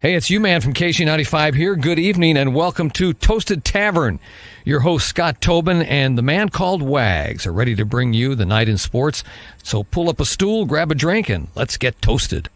Hey, it's you, man, from KC95 here. Good evening and welcome to Toasted Tavern. Your host, Scott Tobin, and the man called Wags are ready to bring you the night in sports. So pull up a stool, grab a drink, and let's get toasted.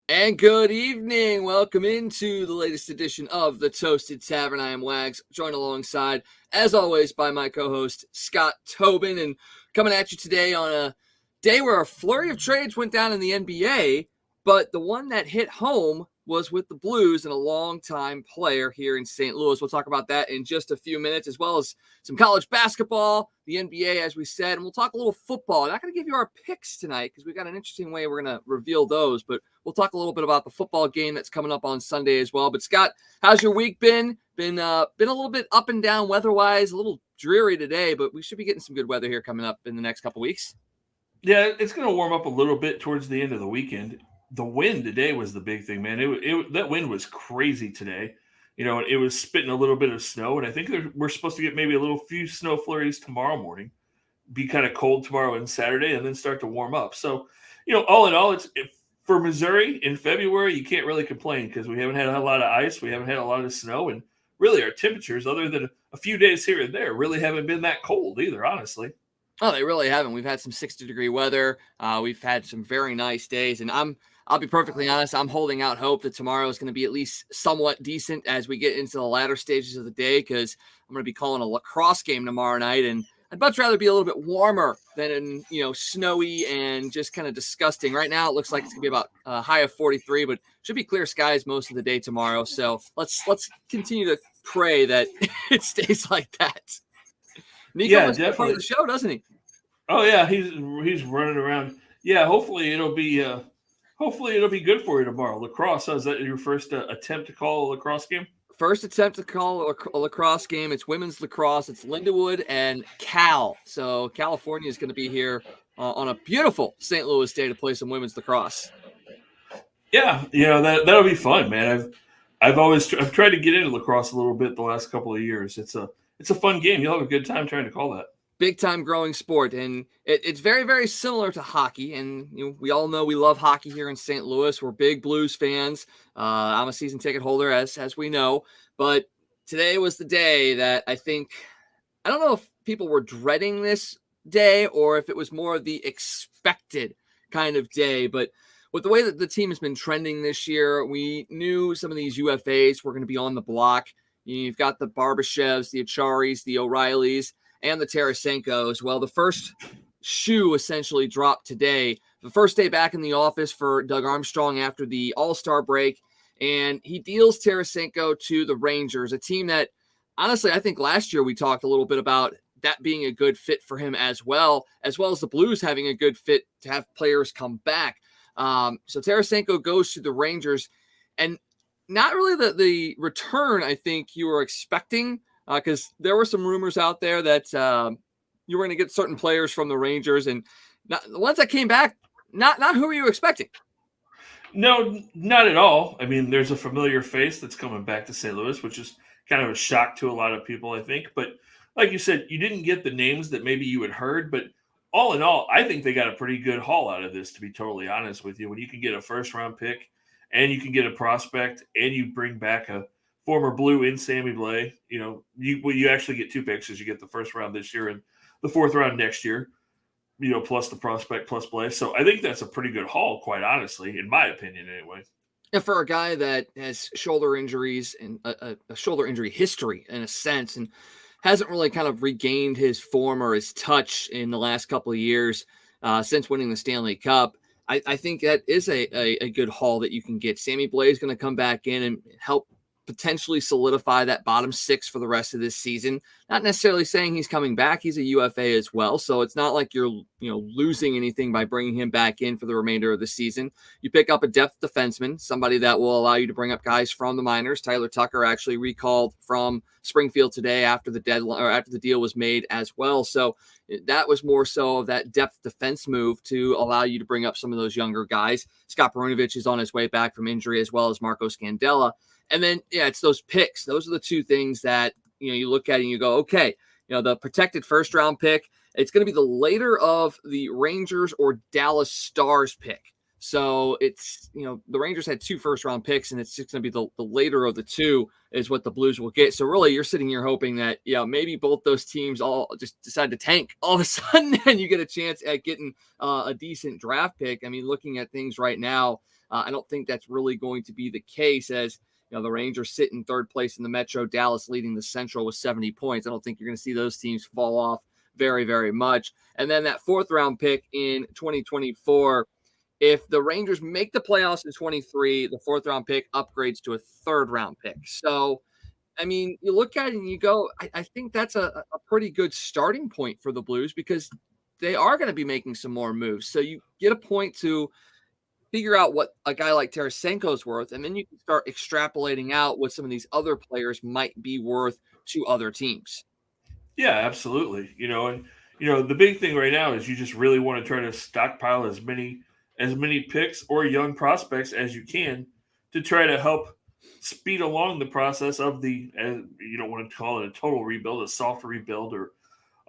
And good evening. Welcome into the latest edition of the Toasted Tavern. I am Wags, joined alongside, as always, by my co-host, Scott Tobin. And coming at you today on a day where a flurry of trades went down in the NBA, but the one that hit home was with the Blues and a longtime player here in St. Louis. We'll talk about that in just a few minutes, as well as some college basketball, the NBA, as we said, and we'll talk a little football. I'm not going to give you our picks tonight because we've got an interesting way we're going to reveal those, but we'll talk a little bit about the football game that's coming up on Sunday as well. But Scott, how's your week been? Been a little bit up and down weather-wise, a little dreary today, but we should be getting some good weather here coming up in the next couple weeks. Yeah, it's going to warm up a little bit towards the end of the weekend. The wind today was the big thing, man. That wind was crazy today. You know, it was spitting a little bit of snow, and I think we're supposed to get maybe a few snow flurries tomorrow morning. Be kind of cold tomorrow and Saturday, and then start to warm up. So, you know, all in all, for Missouri in February, you can't really complain because we haven't had a lot of ice, we haven't had a lot of snow, and really our temperatures, other than a few days here and there, really haven't been that cold either, honestly. Oh, they really haven't. We've had some 60-degree weather. We've had some very nice days, and I'll be perfectly honest, I'm holding out hope that tomorrow is going to be at least somewhat decent as we get into the latter stages of the day, because I'm going to be calling a lacrosse game tomorrow night, and I'd much rather be a little bit warmer than, snowy and just kind of disgusting. Right now, it looks like it's going to be about a high of 43, but should be clear skies most of the day tomorrow. So let's continue to pray that it stays like that. Nico was part of the show, doesn't he? Oh yeah, he's running around. Yeah, hopefully it'll be good for you tomorrow. Lacrosse, is that your first attempt to call a lacrosse game? First attempt to call a lacrosse game. It's women's lacrosse. It's Lindenwood and Cal. So California is going to be here on a beautiful St. Louis day to play some women's lacrosse. Yeah, that'll be fun, man. I've tried to get into lacrosse a little bit the last couple of years. It's a fun game. You'll have a good time trying to call that. Big time growing sport, and it's very, very similar to hockey. And we all know we love hockey here in St. Louis. We're big Blues fans. I'm a season ticket holder, as we know. But today was the day that I don't know if people were dreading this day or if it was more of the expected kind of day. But with the way that the team has been trending this year, we knew some of these UFAs were going to be on the block. You've got the Barbashevs, the Acharis, the O'Reillys, and the Tarasenkos. Well, the first shoe essentially dropped today. The first day back in the office for Doug Armstrong after the All-Star break, and he deals Tarasenko to the Rangers, a team that, honestly, I think last year we talked a little bit about that being a good fit for him as well as the Blues having a good fit to have players come back. So Tarasenko goes to the Rangers, and not really the return I think you were expecting, because there were some rumors out there that you were going to get certain players from the Rangers, and the ones that came back, not who were you expecting? No, not at all. I mean, there's a familiar face that's coming back to St. Louis, which is kind of a shock to a lot of people, I think. But like you said, you didn't get the names that maybe you had heard, but all in all, I think they got a pretty good haul out of this, to be totally honest with you. When you can get a first-round pick and you can get a prospect and you bring back a former Blue in Sammy Blais, you actually get two picks, as you get the first round this year and the fourth round next year, plus the prospect plus Blais. So I think that's a pretty good haul, quite honestly, in my opinion anyway. And for a guy that has shoulder injuries and a shoulder injury history in a sense, and hasn't really kind of regained his form or his touch in the last couple of years since winning the Stanley Cup, I think that is a good haul that you can get. Sammy Blais is going to come back in and help potentially solidify that bottom six for the rest of this season. Not necessarily saying he's coming back. He's a UFA as well. So it's not like you're, losing anything by bringing him back in for the remainder of the season. You pick up a depth defenseman, somebody that will allow you to bring up guys from the minors. Tyler Tucker actually recalled from Springfield today after the deadline or after the deal was made as well. So that was more so of that depth defense move to allow you to bring up some of those younger guys. Scott Perunovich is on his way back from injury, as well as Marco Scandella. And then, it's those picks. Those are the two things that, you look at and you go, okay, the protected first round pick, it's going to be the later of the Rangers or Dallas Stars pick. So it's, the Rangers had 2 first-round picks, and it's just going to be the later of the two is what the Blues will get. So really, you're sitting here hoping that, maybe both those teams all just decide to tank all of a sudden, and you get a chance at getting a decent draft pick. I mean, looking at things right now, I don't think that's really going to be the case, as the Rangers sit in third place in the Metro, Dallas leading the Central with 70 points. I don't think you're going to see those teams fall off very, very much. And then that 4th-round pick in 2024, if the Rangers make the playoffs in 23, the 4th-round pick upgrades to a 3rd-round pick. So, I mean, you look at it and you go, I think that's a pretty good starting point for the Blues, because they are going to be making some more moves. So you get a point to figure out what a guy like Tarasenko is worth, and then you can start extrapolating out what some of these other players might be worth to other teams. Yeah, absolutely. The big thing right now is you just really want to try to stockpile as many picks or young prospects as you can to try to help speed along the process of you don't want to call it a total rebuild, a soft rebuild, or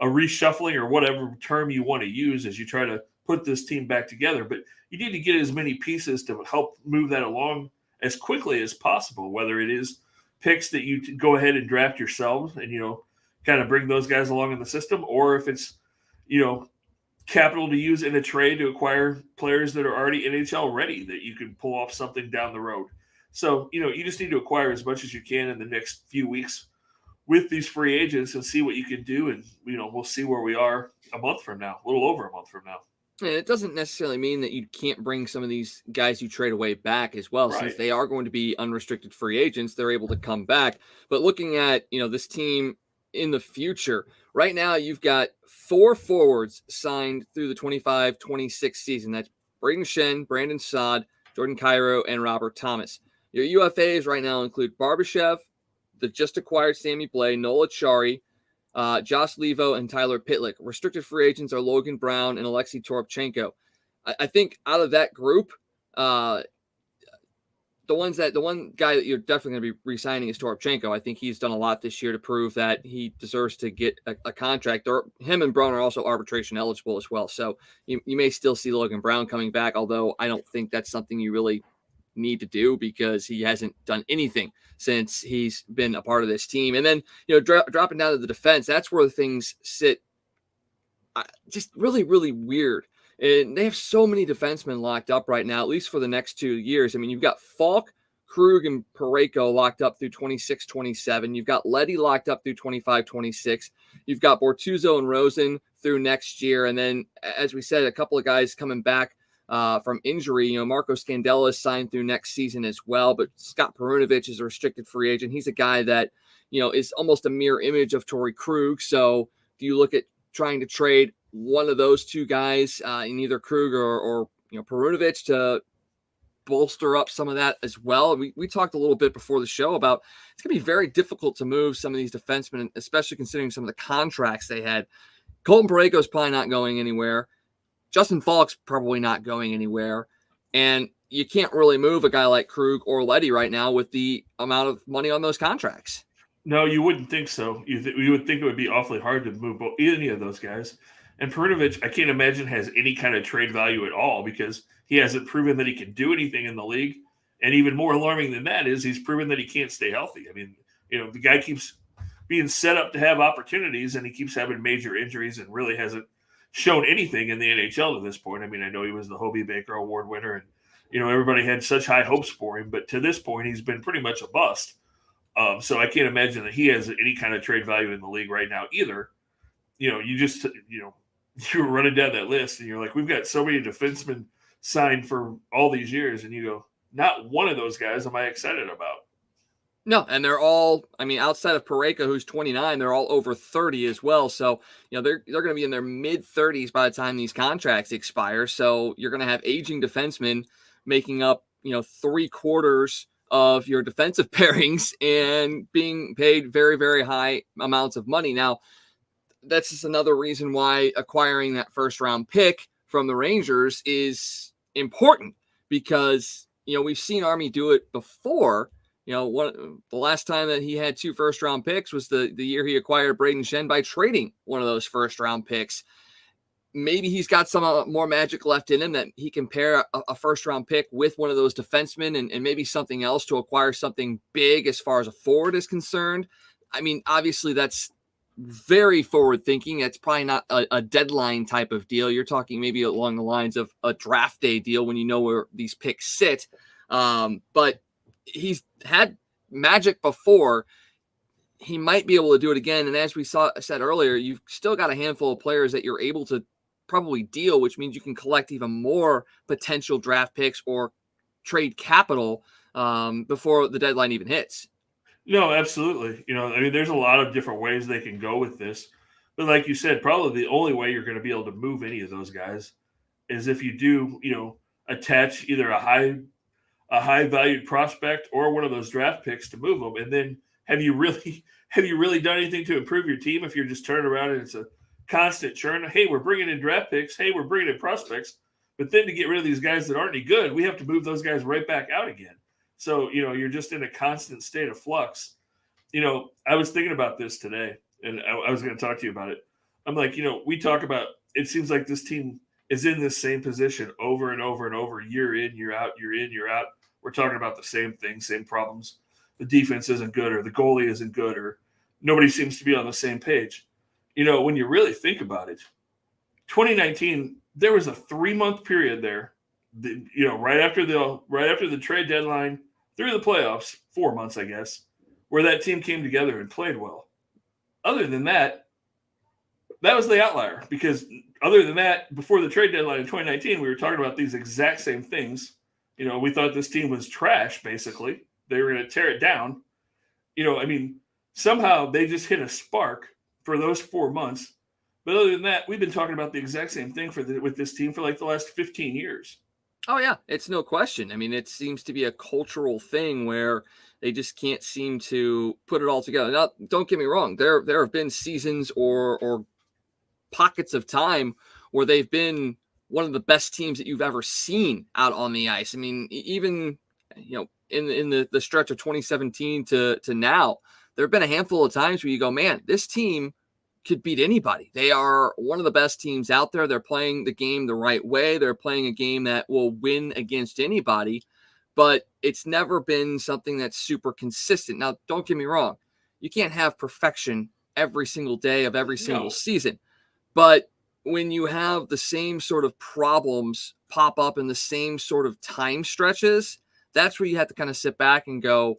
a reshuffling, or whatever term you want to use as you try to put this team back together. But you need to get as many pieces to help move that along as quickly as possible, whether it is picks that you go ahead and draft yourselves and, kind of bring those guys along in the system, or if it's, capital to use in a trade to acquire players that are already NHL ready that you can pull off something down the road. So, you just need to acquire as much as you can in the next few weeks with these free agents and see what you can do. And, we'll see where we are a month from now, a little over a month from now. And it doesn't necessarily mean that you can't bring some of these guys you trade away back as well. Right. Since they are going to be unrestricted free agents, they're able to come back. But looking at, this team in the future, right now you've got 4 forwards signed through the 25-26 season. That's Braden Shen, Brandon Saad, Jordan Cairo, and Robert Thomas. Your UFAs right now include Barbashev, the just acquired Sammy Blais, Nola Chari, Josh Levo, and Tyler Pitlick. Restricted free agents are Logan Brown and Alexei Toropchenko. I think out of that group, the one guy that you're definitely going to be re-signing is Toropchenko. I think he's done a lot this year to prove that he deserves to get a contract. Him and Brown are also arbitration eligible as well. So you may still see Logan Brown coming back, although I don't think that's something you really need to do, because he hasn't done anything since he's been a part of this team. And then, dropping down to the defense, that's where things sit just really, really weird. And they have so many defensemen locked up right now, at least for the next 2 years. I mean, you've got Falk, Krug, and Parayko locked up through 26-27. You've got Leddy locked up through 25-26. You've got Bortuzzo and Rosen through next year. And then, as we said, a couple of guys coming back from injury. Marco Scandella is signed through next season as well. But Scott Perunovich is a restricted free agent. He's a guy that, is almost a mirror image of Torrey Krug. So do you look at trying to trade one of those two guys in either Krug or Perunovich to bolster up some of that as well? We talked a little bit before the show about it's going to be very difficult to move some of these defensemen, especially considering some of the contracts they had. Colton Parayko is probably not going anywhere. Justin Falk's probably not going anywhere. And you can't really move a guy like Krug or Leddy right now with the amount of money on those contracts. No, you wouldn't think so. You would think it would be awfully hard to move any of those guys. And Perunovich, I can't imagine, has any kind of trade value at all, because he hasn't proven that he can do anything in the league. And even more alarming than that is he's proven that he can't stay healthy. I mean, the guy keeps being set up to have opportunities, and he keeps having major injuries and really hasn't shown anything in the NHL to this point. I mean, I know he was the Hobie Baker Award winner, and, everybody had such high hopes for him. But to this point, he's been pretty much a bust. So I can't imagine that he has any kind of trade value in the league right now either. You're running down that list and you're like, we've got so many defensemen signed for all these years. And you go, not one of those guys am I excited about. No, and they're all, outside of Parayko, who's 29, they're all over 30 as well. So, they're going to be in their mid-30s by the time these contracts expire. So you're going to have aging defensemen making up, 3/4 of your defensive pairings and being paid very, very high amounts of money. Now, that's just another reason why acquiring that first-round pick from the Rangers is important, because, we've seen Army do it before. The last time that he had 2 first-round picks was the year he acquired Braden Shen by trading one of those first-round picks. maybe he's got some more magic left in him that he can pair a first-round pick with one of those defensemen and maybe something else to acquire something big as far as a forward is concerned. I mean, obviously that's very forward thinking. It's probably not a deadline type of deal. You're talking maybe along the lines of a draft day deal when you know where these picks sit. But he's had magic before. He might be able to do it again. And as we said earlier, you've still got a handful of players that you're able to probably deal, which means you can collect even more potential draft picks or trade capital before the deadline even hits. No, absolutely. I mean, there's a lot of different ways they can go with this. But like you said, probably the only way you're going to be able to move any of those guys is if you do, attach either a high valued prospect or one of those draft picks to move them. And then have you really done anything to improve your team if you're just turning around and it's a constant churn? Hey, we're bringing in draft picks. Hey, we're bringing in prospects. But then to get rid of these guys that aren't any good, we have to move those guys right back out again. So, you're just in a constant state of flux. I was thinking about this today, and I was going to talk to you about it. I'm like, we talk about, it seems like this team is in this same position over and over and over, year in, year out, year in, year out. We're talking about the same thing, same problems. The defense isn't good, or the goalie isn't good, or nobody seems to be on the same page. When you really think about it, 2019, there was a 3-month period there, right after the trade deadline through the playoffs, 4 months, I guess, where that team came together and played well. Other than that, that was the outlier, because other than that, before the trade deadline in 2019, we were talking about these exact same things. We thought this team was trash, basically. They were going to tear it down. Somehow they just hit a spark for those 4 months. But other than that, we've been talking about the exact same thing with this team for like the last 15 years. Oh, yeah, it's no question. I mean, it seems to be a cultural thing where they just can't seem to put it all together. Now, don't get me wrong. There have been seasons or pockets of time where they've been one of the best teams that you've ever seen out on the ice. I mean, even, in the stretch of 2017 to now, there have been a handful of times where you go, man, this team could beat anybody. They are one of the best teams out there. They're playing the game the right way. They're playing a game that will win against anybody, but it's never been something that's super consistent. Now, don't get me wrong. You can't have perfection every single day of every single season, but when you have the same sort of problems pop up in the same sort of time stretches, that's where you have to kind of sit back and go,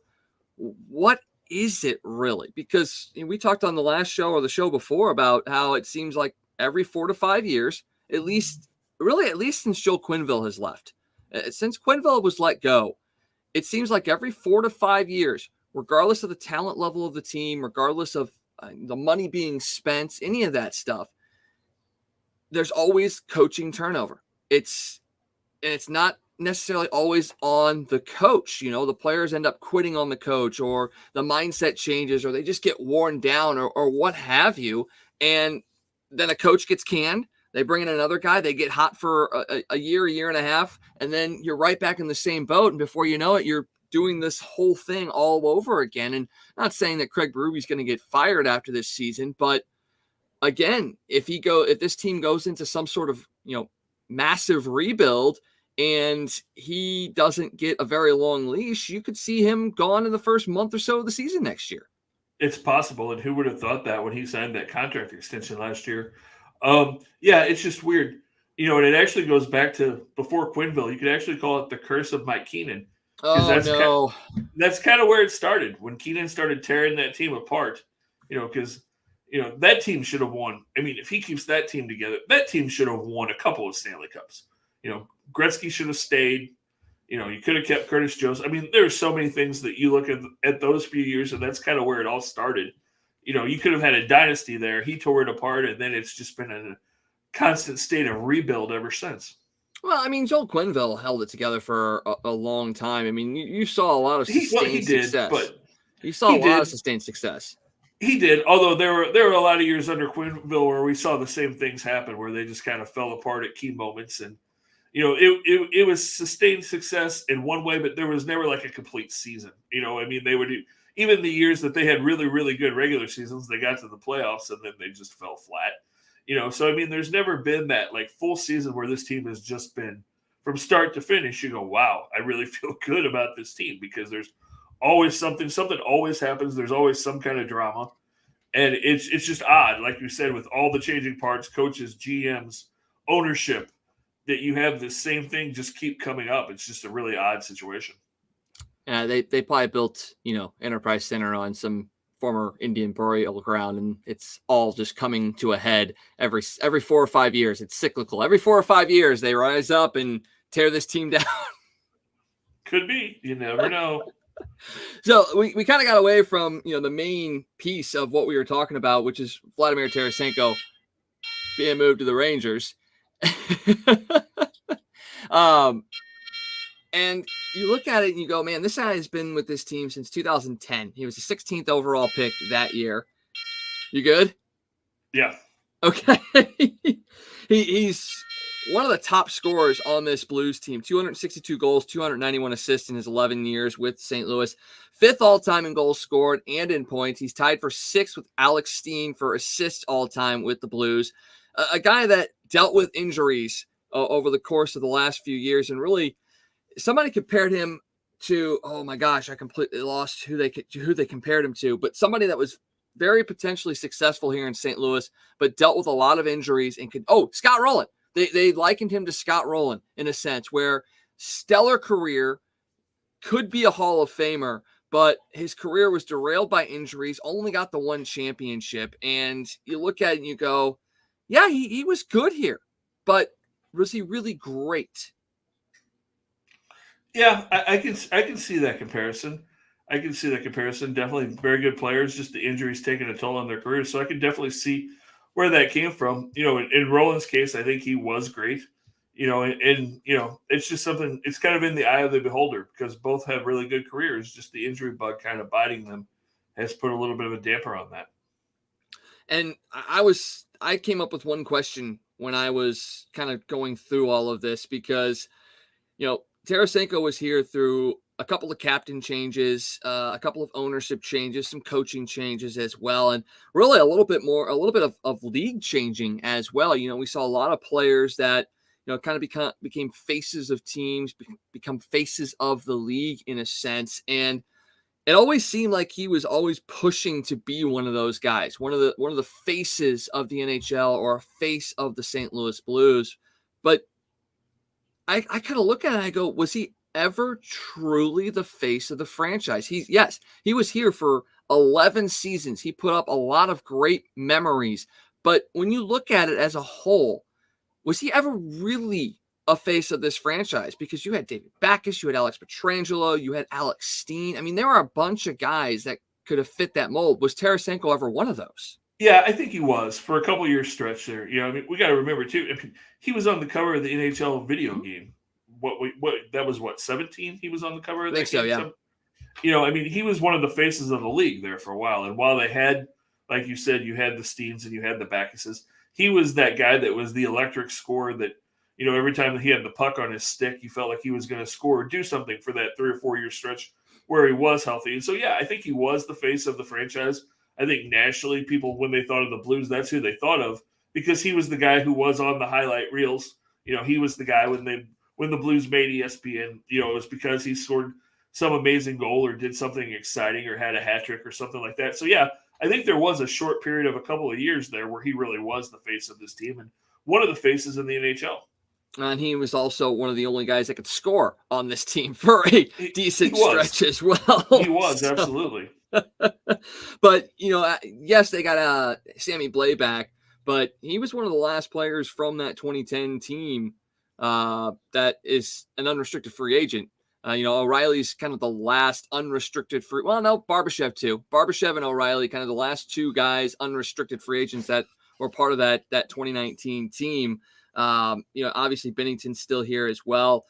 what is it really? Because we talked on the last show or the show before about how it seems like every 4 to 5 years, at least since Joel Quenneville has left, since Quenneville was let go, it seems like every 4 to 5 years, regardless of the talent level of the team, regardless of the money being spent, any of that stuff, there's always coaching turnover. It's not necessarily always on the coach. The players end up quitting on the coach, or the mindset changes, or they just get worn down, or what have you. And then a coach gets canned. They bring in another guy. They get hot for a year and a half, and then you're right back in the same boat. And before you know it, you're doing this whole thing all over again. And not saying that Craig Berube's going to get fired after this season, but again, if this team goes into some sort of, massive rebuild and he doesn't get a very long leash, you could see him gone in the first month or so of the season next year. It's possible. And who would have thought that when he signed that contract extension last year? Yeah, it's just weird. And it actually goes back to before Quenneville. You could actually call it the curse of Mike Keenan. That's kind of where it started, when Keenan started tearing that team apart, because that team should have won. I mean, if he keeps that team together, that team should have won a couple of Stanley Cups. Gretzky should have stayed. You could have kept Curtis Jones. I mean, there are so many things that you look at those few years, and that's kind of where it all started. You could have had a dynasty there. He tore it apart, and then it's just been in a constant state of rebuild ever since. Well, I mean, Joel Quenneville held it together for a long time. I mean, you saw a lot of sustained success. But you saw a lot of sustained success. He did, although there were a lot of years under Quenneville where we saw the same things happen, where they just kind of fell apart at key moments. And, it was sustained success in one way, but there was never like a complete season. I mean, they would do, even the years that they had really, really good regular seasons, they got to the playoffs and then they just fell flat. So I mean, there's never been that like full season where this team has just been from start to finish. You go, wow, I really feel good about this team, because there's always something always happens. There's always some kind of drama. And it's just odd, like you said, with all the changing parts, coaches, GMs, ownership, that you have this same thing just keep coming up. It's just a really odd situation. They probably built, Enterprise Center on some former Indian burial ground, and it's all just coming to a head every 4 or 5 years. It's cyclical. Every 4 or 5 years, they rise up and tear this team down. Could be. You never know. So we kind of got away from, the main piece of what we were talking about, which is Vladimir Tarasenko being moved to the Rangers. And you look at it and you go, man, this guy has been with this team since 2010. He was the 16th overall pick that year. You good? Yeah. Okay. He's one of the top scorers on this Blues team. 262 goals, 291 assists in his 11 years with St. Louis. 5th all-time in goals scored and in points. He's tied for 6th with Alex Steen for assists all-time with the Blues. A guy that dealt with injuries over the course of the last few years, and really somebody compared him to, oh my gosh, I completely lost who they compared him to, but somebody that was very potentially successful here in St. Louis, but dealt with a lot of injuries and Scott Rowland. They likened him to Scott Rowland in a sense, where stellar career, could be a Hall of Famer, but his career was derailed by injuries, only got the one championship. And you look at it and you go, yeah, he was good here, but was he really great? Yeah, I can see that comparison. Definitely very good players, just the injuries taking a toll on their careers. So I can definitely see where that came from. In Roland's case, I think he was great. And it's just something, it's kind of in the eye of the beholder, because both have really good careers. Just the injury bug kind of biting them has put a little bit of a damper on that. And I came up with one question when I was kind of going through all of this, because, Tarasenko was here through a couple of captain changes, a couple of ownership changes, some coaching changes as well, and really a little bit of league changing as well. We saw a lot of players that, kind of became faces of teams, become faces of the league in a sense. And it always seemed like he was always pushing to be one of those guys, one of the faces of the NHL, or a face of the St. Louis Blues. But I kind of look at it and I go, was he ever truly the face of the franchise? He was here for 11 seasons. He put up a lot of great memories. But when you look at it as a whole, was he ever really a face of this franchise? Because you had David Backes, you had Alex Pietrangelo, you had Alex Steen. I mean, there are a bunch of guys that could have fit that mold. Was Tarasenko ever one of those? Yeah, I think he was for a couple years stretch there. We got to remember too. He was on the cover of the NHL video game. What that was 17? He was on the cover of that game. So, yeah. He was one of the faces of the league there for a while. And while they had, like you said, you had the Steens and you had the Backuses, he was that guy that was the electric scorer that, every time that he had the puck on his stick, you felt like he was going to score or do something for that 3 or 4 year stretch where he was healthy. And so, yeah, I think he was the face of the franchise. I think nationally, people, when they thought of the Blues, that's who they thought of, because he was the guy who was on the highlight reels. He was the guy when the Blues made ESPN, it was because he scored some amazing goal or did something exciting or had a hat trick or something like that. So, yeah, I think there was a short period of a couple of years there where he really was the face of this team and one of the faces in the NHL. And he was also one of the only guys that could score on this team for a decent stretch as well. He was, absolutely. But, yes, they got Sammy Blais back, but he was one of the last players from that 2010 team that is an unrestricted free agent. O'Reilly's kind of the last unrestricted free. Well, no, Barbashev too. Barbashev and O'Reilly, kind of the last two guys, unrestricted free agents that were part of that 2019 team. Obviously Bennington's still here as well.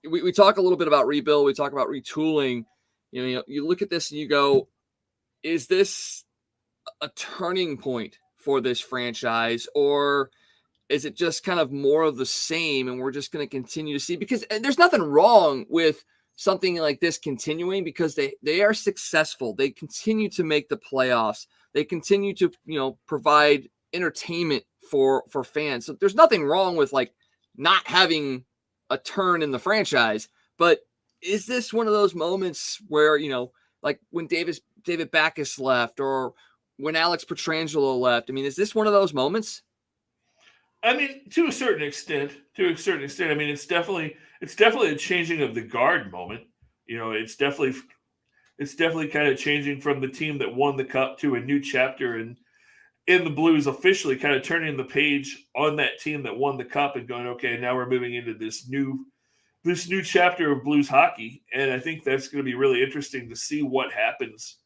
We talk a little bit about rebuild. We talk about retooling. You look at this and you go, is this a turning point for this franchise, or is it just kind of more of the same and we're just going to continue to see? Because there's nothing wrong with something like this continuing, because they are successful. They continue to make the playoffs. They continue to, provide entertainment for fans. So there's nothing wrong with like not having a turn in the franchise, but is this one of those moments where, like when David Backes left or when Alex Pietrangelo left? I mean, is this one of those moments? I mean, to a certain extent. I mean, it's definitely a changing of the guard moment. It's definitely kind of changing from the team that won the cup to a new chapter in the Blues, officially kind of turning the page on that team that won the cup and going, okay, now we're moving into this new chapter of Blues hockey. And I think that's going to be really interesting to see what happens,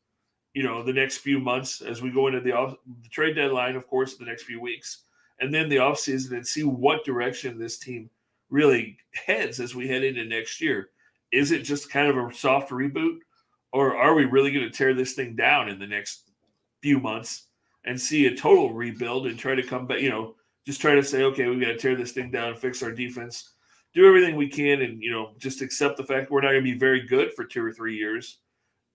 the next few months as we go into the trade deadline, of course, the next few weeks, and then the offseason, and see what direction this team really heads as we head into next year. Is it just kind of a soft reboot, or are we really going to tear this thing down in the next few months and see a total rebuild and try to come back, just try to say, okay, we got to tear this thing down, fix our defense, do everything we can, and, just accept the fact we're not going to be very good for 2 or 3 years,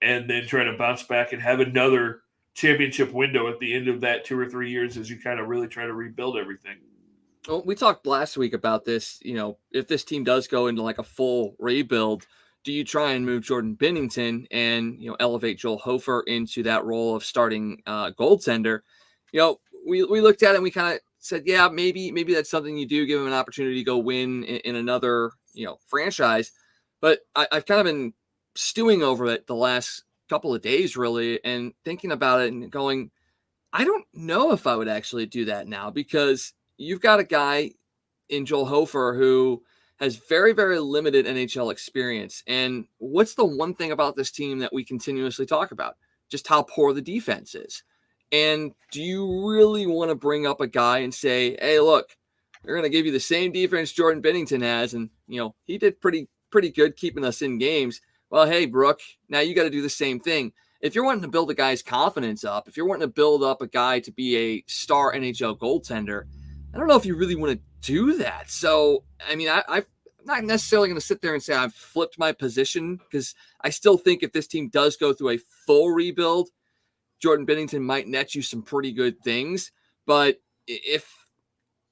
and then try to bounce back and have another championship window at the end of that 2 or 3 years as you kind of really try to rebuild everything. Well, we talked last week about this, if this team does go into like a full rebuild, do you try and move Jordan Binnington and, elevate Joel Hofer into that role of starting goaltender? We looked at it and we kind of said, yeah, maybe that's something you do, give him an opportunity to go win in another, franchise. But I've kind of been stewing over it the last couple of days, really, and thinking about it and going, I don't know if I would actually do that now, because you've got a guy in Joel Hofer who has very, very limited NHL experience. And what's the one thing about this team that we continuously talk about? Just how poor the defense is. And do you really want to bring up a guy and say, hey, look, we're going to give you the same defense Jordan Binnington has, and, he did pretty good keeping us in games. Well, hey, Brooke, now you got to do the same thing. If you're wanting to build a guy's confidence up, if you're wanting to build up a guy to be a star NHL goaltender, I don't know if you really want to do that. So, I mean, I'm not necessarily going to sit there and say I've flipped my position, because I still think if this team does go through a full rebuild, Jordan Binnington might net you some pretty good things. But if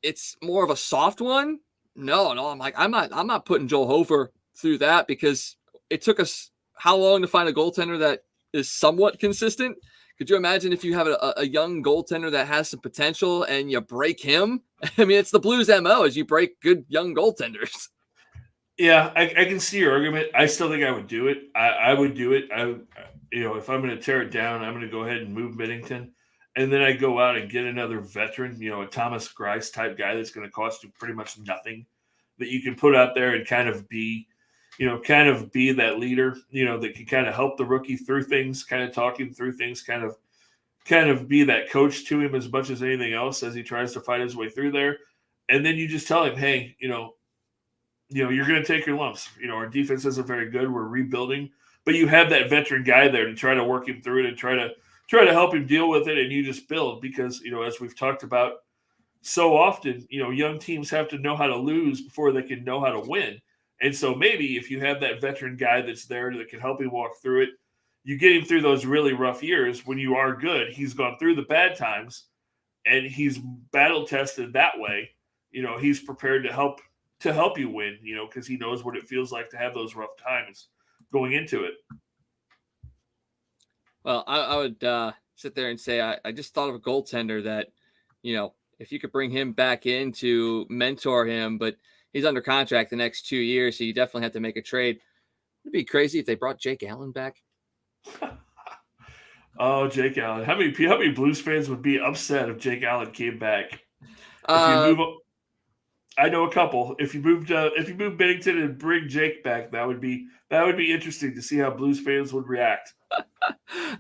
it's more of a soft one, no, I'm not putting Joel Hofer through that, because it took us how long to find a goaltender that is somewhat consistent? Could you imagine if you have a young goaltender that has some potential and you break him? I mean, it's the Blues' MO, is you break good young goaltenders. Yeah, I can see your argument. I still think I would do it. I would do it. If I'm going to tear it down, I'm going to go ahead and move Binnington, and then I go out and get another veteran, a Thomas Greiss type guy that's going to cost you pretty much nothing, that you can put out there and kind of be that leader, that can kind of help the rookie through things, kind of talk him through things, kind of be that coach to him as much as anything else as he tries to fight his way through there. And then you just tell him, hey, you're going to take your lumps. Our defense isn't very good. We're rebuilding, but you have that veteran guy there to try to work him through it and try to help him deal with it. And you just build, because, as we've talked about so often, young teams have to know how to lose before they can know how to win. And so maybe if you have that veteran guy that's there that can help him walk through it, you get him through those really rough years. When you are good, he's gone through the bad times and he's battle tested that way. He's prepared to help you win, because he knows what it feels like to have those rough times going into it. Well, I would sit there and say, I just thought of a goaltender that, if you could bring him back in to mentor him, but he's under contract the next 2 years, so you definitely have to make a trade. It'd be crazy if they brought Jake Allen back. Oh, Jake Allen! How many Blues fans would be upset if Jake Allen came back? I know a couple. If you move Binnington and bring Jake back, that would be interesting to see how Blues fans would react.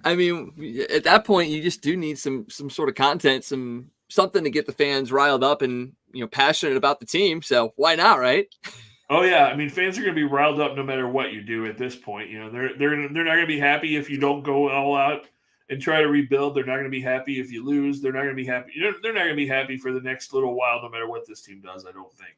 I mean, at that point, you just do need some sort of content, something to get the fans riled up and passionate about the team. So why not, right? Oh yeah, I mean, fans are going to be riled up no matter what you do at this point. They're not going to be happy if you don't go all out and try to rebuild. They're not going to be happy if you lose. They're not going to be happy. They're not going to be happy for the next little while, no matter what this team does. I don't think.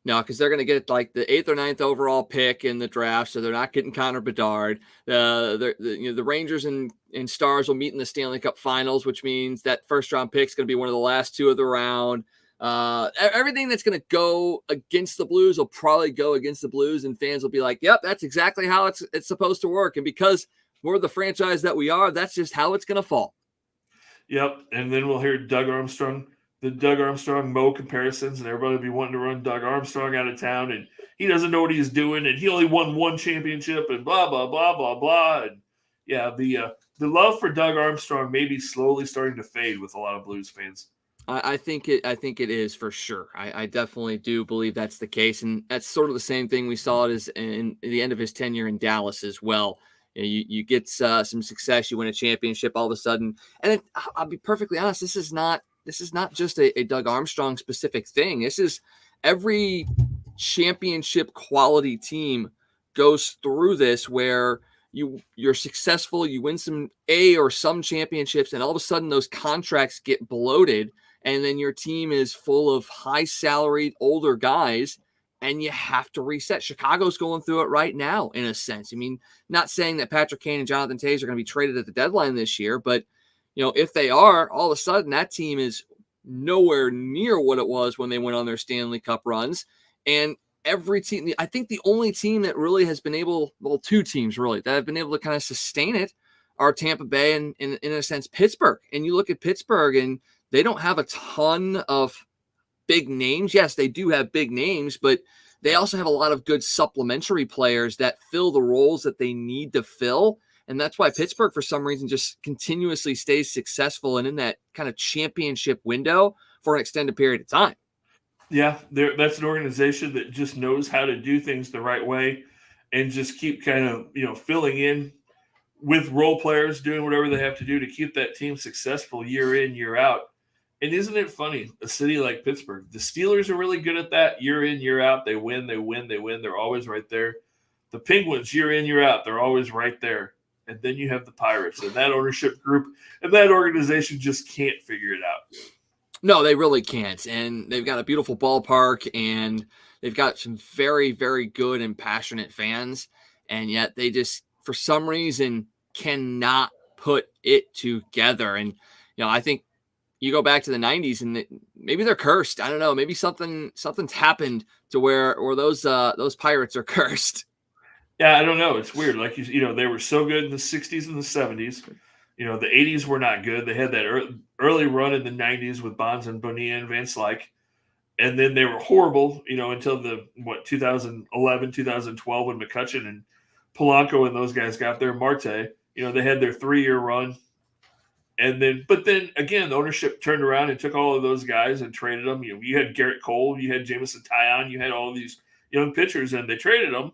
No, because they're going to get like the 8th or 9th overall pick in the draft, so they're not getting Connor Bedard. The Rangers and Stars will meet in the Stanley Cup Finals, which means that first-round pick is going to be one of the last 2 of the round. Everything that's going to go against the Blues will probably go against the Blues, and fans will be like, "Yep, that's exactly how it's supposed to work." And because we're the franchise that we are, that's just how it's going to fall. Yep, and then we'll hear the Doug Armstrong Mo comparisons, and everybody will be wanting to run Doug Armstrong out of town, and he doesn't know what he's doing, and he only won 1 championship, and blah blah blah blah blah. And yeah, the love for Doug Armstrong may be slowly starting to fade with a lot of Blues fans. I think it is for sure. I definitely do believe that's the case, and that's sort of the same thing we saw it as in the end of his tenure in Dallas as well. You get some success, you win a championship all of a sudden, and I'll be perfectly honest. This is not just a Doug Armstrong specific thing. This is every championship quality team goes through this, where you're successful, you win some championships, and all of a sudden those contracts get bloated, and then your team is full of high salaried older guys, and you have to reset. Chicago's going through it right now, in a sense. I mean, not saying that Patrick Kane and Jonathan Toews are going to be traded at the deadline this year, but if they are, all of a sudden that team is nowhere near what it was when they went on their Stanley Cup runs. And every team, I think the only team that really has been able, 2 teams really, that have been able to kind of sustain it are Tampa Bay and in a sense, Pittsburgh. And you look at Pittsburgh and they don't have a ton of big names. Yes, they do have big names, but they also have a lot of good supplementary players that fill the roles that they need to fill. And that's why Pittsburgh, for some reason, just continuously stays successful and in that kind of championship window for an extended period of time. Yeah, that's an organization that just knows how to do things the right way and just keep kind of, filling in with role players, doing whatever they have to do to keep that team successful year in, year out. And isn't it funny, a city like Pittsburgh, the Steelers are really good at that year in, year out. They win. They're always right there. The Penguins, year in, year out, they're always right there. And then you have the Pirates, and that ownership group and that organization just can't figure it out. No, they really can't. And they've got a beautiful ballpark, and they've got some very, very good and passionate fans. And yet they just, for some reason, cannot put it together. And, I think you go back to the 90s and maybe they're cursed. I don't know. Maybe something's happened to where those Pirates are cursed. Yeah, I don't know. It's weird. Like, they were so good in the 60s and the 70s. The 80s were not good. They had that early run in the 90s with Bonds and Bonilla and Van Slyke. And then they were horrible, until 2011, 2012 when McCutcheon and Polanco and those guys got there. Marte, they had their 3-year run. But then again, the ownership turned around and took all of those guys and traded them. You had Garrett Cole, you had Jameson Taillon, you had all of these young pitchers, and they traded them.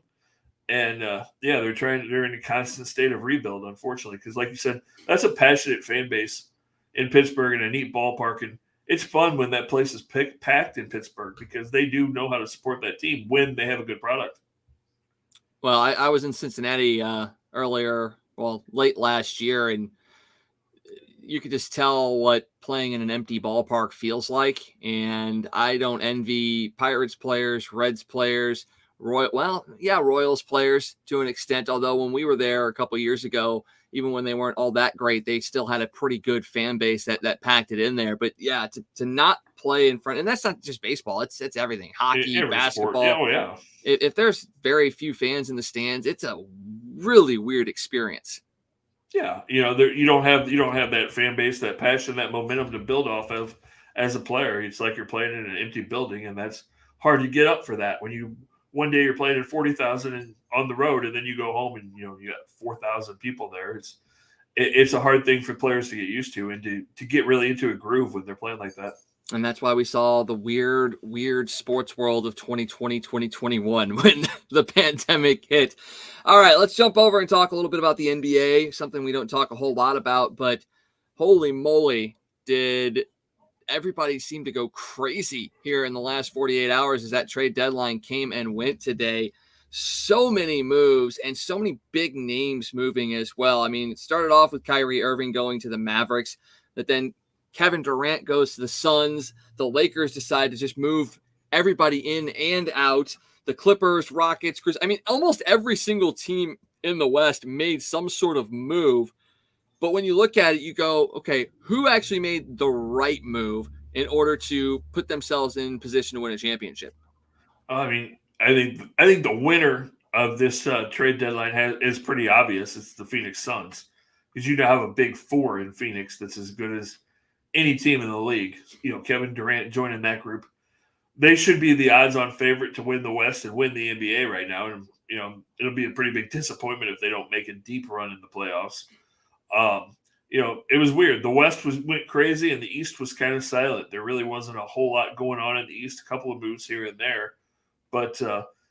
And they're in a constant state of rebuild, unfortunately, because like you said, that's a passionate fan base in Pittsburgh and a neat ballpark. And it's fun when that place is packed in Pittsburgh because they do know how to support that team when they have a good product. Well, I was in Cincinnati late last year, and you could just tell what playing in an empty ballpark feels like. And I don't envy Pirates players, Reds players, Royals players to an extent, although when we were there a couple years ago, even when they weren't all that great, they still had a pretty good fan base that packed it in there. But yeah, to not play in front, and that's not just baseball, it's everything. Hockey, basketball. Yeah, yeah. If there's very few fans in the stands, it's a really weird experience. Yeah, you don't have that fan base, that passion, that momentum to build off of as a player. It's like you're playing in an empty building, and that's hard to get up for that when one day you're playing at 40,000 on the road, and then you go home and you got 4,000 people there. It's a hard thing for players to get used to and to get really into a groove when they're playing like that. And that's why we saw the weird sports world of 2020, 2021 when the pandemic hit. All right, let's jump over and talk a little bit about the NBA, something we don't talk a whole lot about, but holy moly, did everybody seem to go crazy here in the last 48 hours as that trade deadline came and went today. So many moves and so many big names moving as well. I mean, it started off with Kyrie Irving going to the Mavericks, but then Kevin Durant goes to the Suns. The Lakers decide to just move everybody in and out. The Clippers, Rockets, I mean, almost every single team in the West made some sort of move. But when you look at it, you go, okay, who actually made the right move in order to put themselves in position to win a championship? I mean, I think the winner of this trade deadline is pretty obvious. It's the Phoenix Suns, because you now have a big four in Phoenix that's as good as any team in the league. Kevin Durant joining that group. They should be the odds-on favorite to win the West and win the NBA right now. And it'll be a pretty big disappointment if they don't make a deep run in the playoffs. It was weird. The West went crazy and the East was kind of silent. There really wasn't a whole lot going on in the East. A couple of moves here and there. But,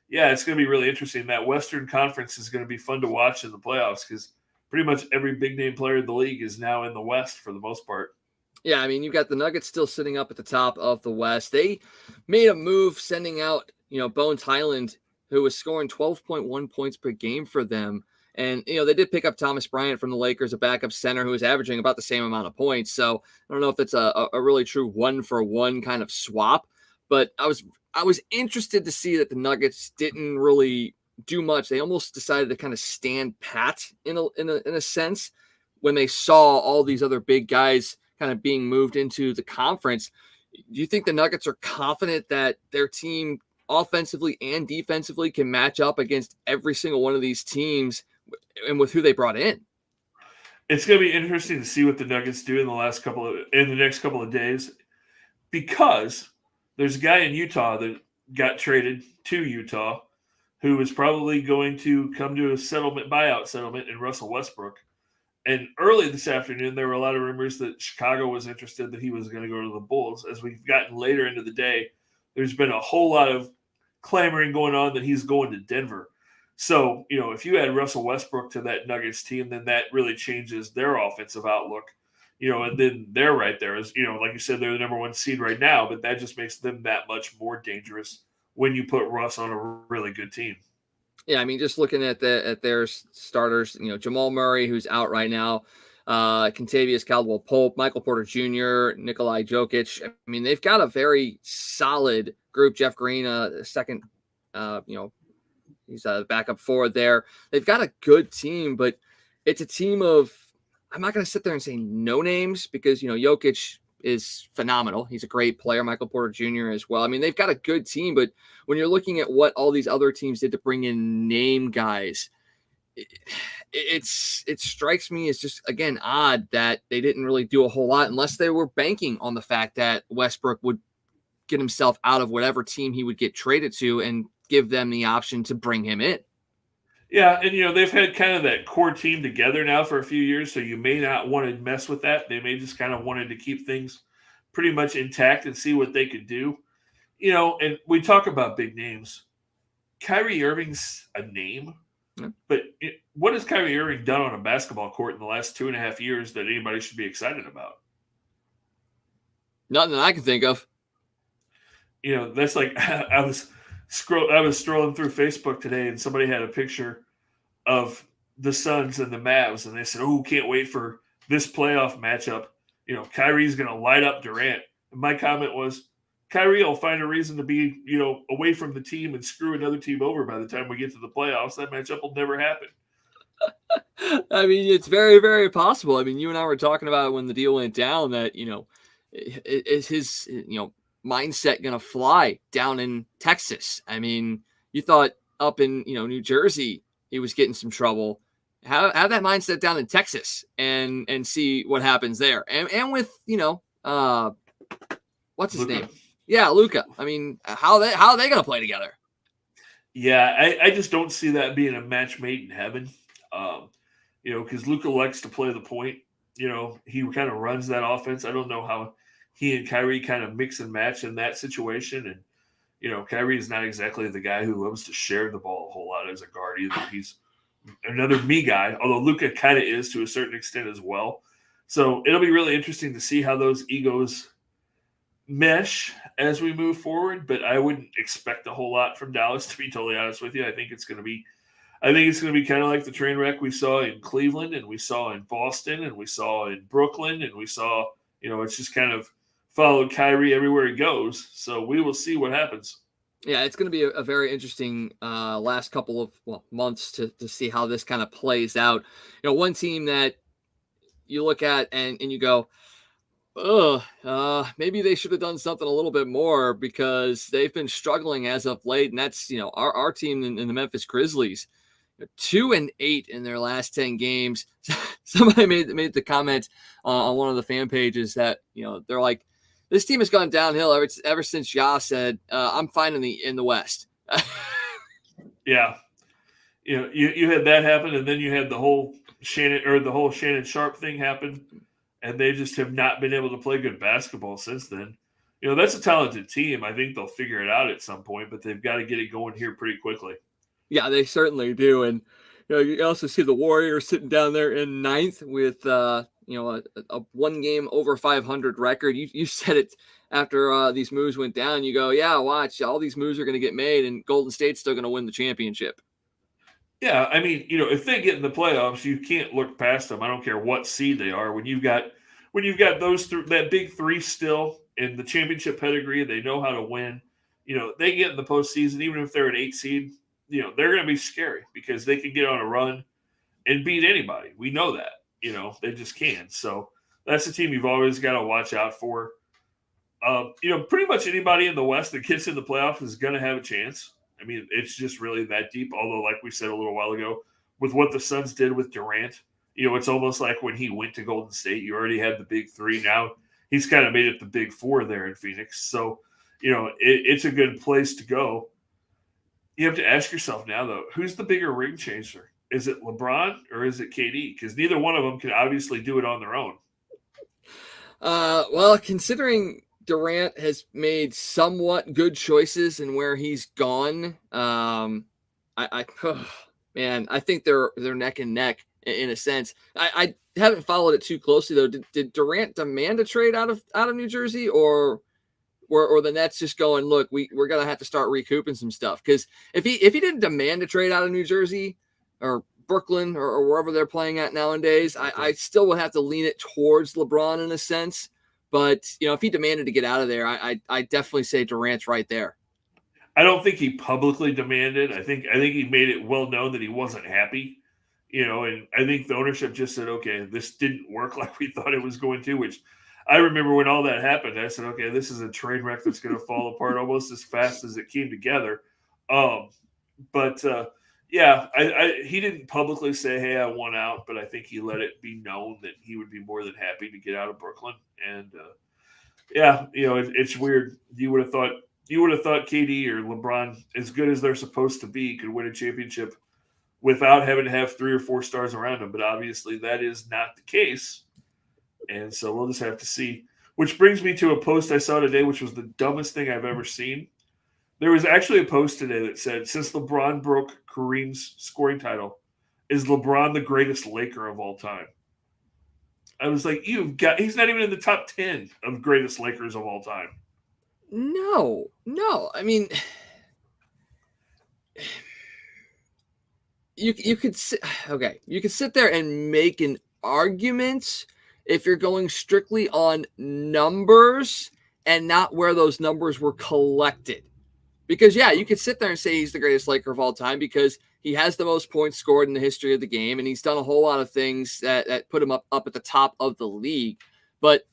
it's going to be really interesting. That Western Conference is going to be fun to watch in the playoffs because pretty much every big-name player in the league is now in the West for the most part. Yeah, I mean, you've got the Nuggets still sitting up at the top of the West. They made a move sending out, Bones Highland, who was scoring 12.1 points per game for them. And, they did pick up Thomas Bryant from the Lakers, a backup center who was averaging about the same amount of points. So I don't know if that's a really true 1-for-1 kind of swap. But I was interested to see that the Nuggets didn't really do much. They almost decided to kind of stand pat in a sense when they saw all these other big guys kind of being moved into the conference. Do you think the Nuggets are confident that their team offensively and defensively can match up against every single one of these teams and with who they brought in? It's going to be interesting to see what the Nuggets do in the next couple of days, because there's a guy in Utah that got traded to Utah who is probably going to come to a buyout settlement in Russell Westbrook. And early this afternoon, there were a lot of rumors that Chicago was interested, that he was going to go to the Bulls. As we've gotten later into the day, there's been a whole lot of clamoring going on that he's going to Denver. So, if you add Russell Westbrook to that Nuggets team, then that really changes their offensive outlook. And then they're right there. As like you said, they're the number one seed right now, but that just makes them that much more dangerous when you put Russ on a really good team. Yeah, I mean, just looking at their starters, Jamal Murray, who's out right now, Kentavious Caldwell-Pope, Michael Porter Jr., Nikolai Jokic. I mean, they've got a very solid group. Jeff Green, second, he's a backup forward there. They've got a good team, but it's a team of, I'm not going to sit there and say no names because, Jokic is phenomenal. He's a great player. Michael Porter Jr. as well. I mean, they've got a good team, but when you're looking at what all these other teams did to bring in name guys, it strikes me as just, again, odd that they didn't really do a whole lot unless they were banking on the fact that Westbrook would get himself out of whatever team he would get traded to and give them the option to bring him in. Yeah, and they've had kind of that core team together now for a few years, so you may not want to mess with that. They may just kind of wanted to keep things pretty much intact and see what they could do. And we talk about big names. Kyrie Irving's a name, but what has Kyrie Irving done on a basketball court in the last 2.5 years that anybody should be excited about? Nothing that I can think of. That's like I was strolling through Facebook today, and somebody had a picture of the Suns and the Mavs, and they said, "Oh, can't wait for this playoff matchup. Kyrie's going to light up Durant." And my comment was, Kyrie will find a reason to be, away from the team and screw another team over by the time we get to the playoffs. That matchup will never happen. I mean, it's very, very possible. I mean, you and I were talking about when the deal went down that, is his, mindset going to fly down in Texas? I mean, you thought up in, New Jersey, he was getting some trouble. Have that mindset down in Texas and see what happens there. And with, what's his name? Yeah, Luka. I mean, how are they going to play together? Yeah, I just don't see that being a match made in heaven. Because Luka likes to play the point. He kind of runs that offense. I don't know how he and Kyrie kind of mix and match in that situation. And, Kyrie is not exactly the guy who loves to share the ball a whole lot as a guard either. He's another me guy, although Luka kind of is to a certain extent as well. So it'll be really interesting to see how those egos mesh as we move forward, but I wouldn't expect a whole lot from Dallas, to be totally honest with you. I think it's going to be kind of like the train wreck we saw in Cleveland and we saw in Boston and we saw in Brooklyn and we saw, it's just kind of followed Kyrie everywhere he goes. So we will see what happens. Yeah, it's going to be a very interesting last couple of months to see how this kind of plays out. One team that you look at and you go, maybe they should have done something a little bit more because they've been struggling as of late. And that's, our team in the Memphis Grizzlies, 2-8 in their last 10 games. Somebody made the comment on one of the fan pages that, they're like, this team has gone downhill ever since Ya said, I'm fine in the West. Yeah. You had that happen, and then you had the whole Shannon Sharp thing happen, and they just have not been able to play good basketball since then. That's a talented team. I think they'll figure it out at some point, but they've got to get it going here pretty quickly. Yeah, they certainly do. And you also see the Warriors sitting down there in ninth with a one game over 500 record. You said it after these moves went down. You go, yeah, watch, all these moves are going to get made, and Golden State's still going to win the championship. Yeah, I mean, if they get in the playoffs, you can't look past them. I don't care what seed they are. When you've got that big three still in the championship pedigree, they know how to win. They get in the postseason, even if they're an 8 seed. They're going to be scary because they can get on a run and beat anybody. We know that. They just can. So that's a team you've always got to watch out for. Pretty much anybody in the West that gets in the playoffs is going to have a chance. I mean, it's just really that deep. Although, like we said a little while ago, with what the Suns did with Durant, it's almost like when he went to Golden State, you already had the big three. Now he's kind of made it the big four there in Phoenix. So, it's a good place to go. You have to ask yourself now, though, who's the bigger ring chaser? Is it LeBron or is it KD? Because neither one of them can obviously do it on their own. Well, considering Durant has made somewhat good choices in where he's gone, I think they're neck and neck in a sense. I haven't followed it too closely though. Did Durant demand a trade out of New Jersey, or the Nets just going, look, we're gonna have to start recouping some stuff? Because if he didn't demand a trade out of New Jersey or Brooklyn or wherever they're playing at nowadays, I still would have to lean it towards LeBron in a sense. But if he demanded to get out of there, I definitely say Durant's right there. I don't think he publicly demanded. I think he made it well known that he wasn't happy. And I think the ownership just said, okay, this didn't work like we thought it was going to, which I remember when all that happened, I said, okay, this is a train wreck that's going to fall apart almost as fast as it came together. He didn't publicly say, hey, I want out, but I think he let it be known that he would be more than happy to get out of Brooklyn. And it's weird. You would have thought KD or LeBron, as good as they're supposed to be, could win a championship without having to have 3 or 4 stars around them. But obviously that is not the case. And so we'll just have to see. Which brings me to a post I saw today, which was the dumbest thing I've ever seen. There was actually a post today that said, since LeBron broke Kareem's scoring title, is LeBron the greatest Laker of all time? I was like, he's not even in the top 10 of greatest Lakers of all time. No. I mean, you could sit there and make an argument if you're going strictly on numbers and not where those numbers were collected. Because, you could sit there and say he's the greatest Laker of all time because he has the most points scored in the history of the game, and he's done a whole lot of things that put him up at the top of the league. But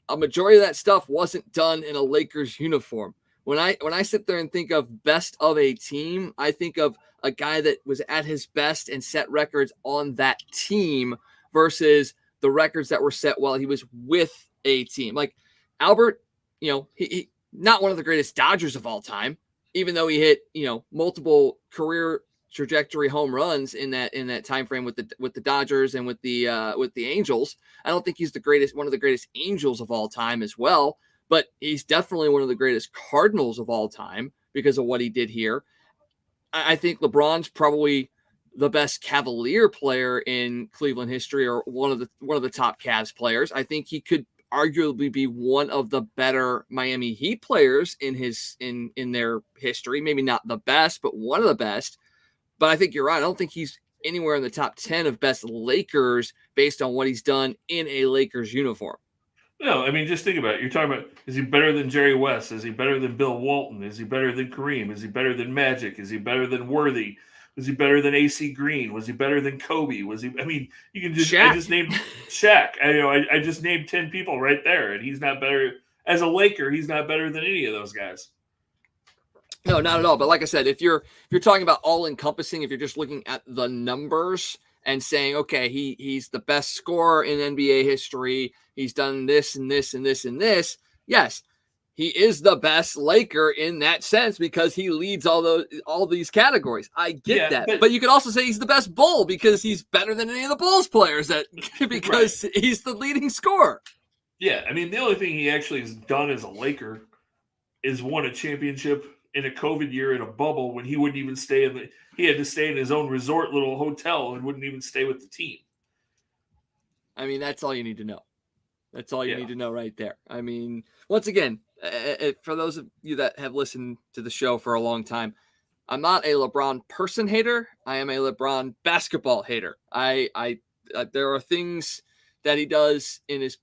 a majority of that stuff wasn't done in a Lakers uniform. When I sit there and think of best of a team, I think of a guy that was at his best and set records on that team versus the records that were set while he was with a team. Like Albert, he not one of the greatest Dodgers of all time, even though he hit, multiple career trajectory home runs in that time frame with the Dodgers and with the Angels. I don't think he's one of the greatest Angels of all time as well, but he's definitely one of the greatest Cardinals of all time because of what he did here. I think LeBron's probably the best Cavalier player in Cleveland history, or one of the top Cavs players. I think he could arguably be one of the better Miami Heat players in their history. Maybe not the best, but one of the best. But I think you're right. I don't think he's anywhere in the top 10 of best Lakers based on what he's done in a Lakers uniform. No, I mean, just think about it. You're talking about, is he better than Jerry West? Is he better than Bill Walton? Is he better than Kareem? Is he better than Magic? Is he better than Worthy? Was he better than AC Green? Was he better than Kobe? Was he? I mean, you can just I Shaq. just named Shaq. I just named 10 people right there, and he's not better as a Laker. He's not better than any of those guys. No, not at all. But like I said, if you're talking about all encompassing, if you're just looking at the numbers and saying, okay, he's the best scorer in NBA history, he's done this and this and this and this. Yes, he is the best Laker in that sense because he leads all these categories. I get that. But you could also say he's the best Bull because he's better than any of the Bulls players because right. He's the leading scorer. Yeah, I mean, the only thing he actually has done as a Laker is won a championship in a COVID year in a bubble when he wouldn't even stay he had to stay in his own resort little hotel and wouldn't even stay with the team. I mean, that's all you need to know. That's all you need to know right there. I mean, once again, for those of you that have listened to the show for a long time, I'm not a LeBron person hater. I am a LeBron basketball hater. There are things that he does in his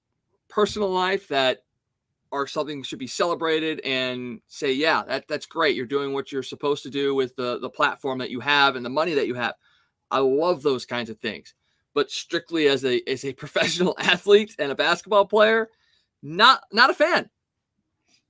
personal life that are something should be celebrated and say, yeah, that's great. You're doing what you're supposed to do with the platform that you have and the money that you have. I love those kinds of things. But strictly as a professional athlete and a basketball player, not a fan.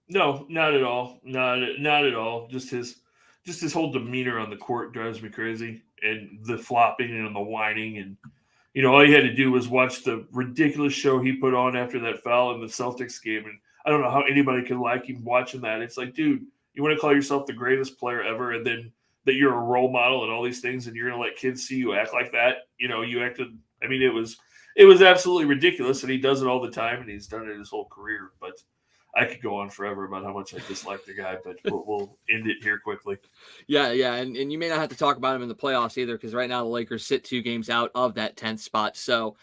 No, not at all. Not at all. Just his whole demeanor on the court drives me crazy, and the flopping and the whining, and all you had to do was watch the ridiculous show he put on after that foul in the Celtics game, and I don't know how anybody could like him watching that. It's like, dude, you want to call yourself the greatest player ever, and then that you're a role model and all these things, and you're going to let kids see you act like that? You acted. I mean, it was absolutely ridiculous, and he does it all the time, and he's done it his whole career. But I could go on forever about how much I dislike the guy, but we'll end it here quickly. Yeah, and you may not have to talk about him in the playoffs either, because right now the Lakers sit 2 games out of that 10th spot. So,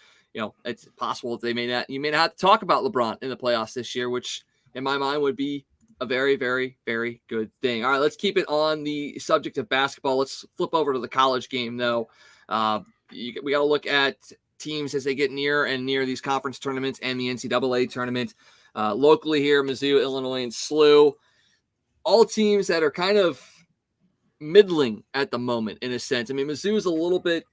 it's possible that you may not have to talk about LeBron in the playoffs this year, which in my mind would be a very, very, very good thing. All right, let's keep it on the subject of basketball. Let's flip over to the college game, though. We got to look at teams as they get near these conference tournaments and the NCAA tournament. Locally here, Mizzou, Illinois, and SLU, all teams that are kind of middling at the moment in a sense. I mean, Mizzou is a little bit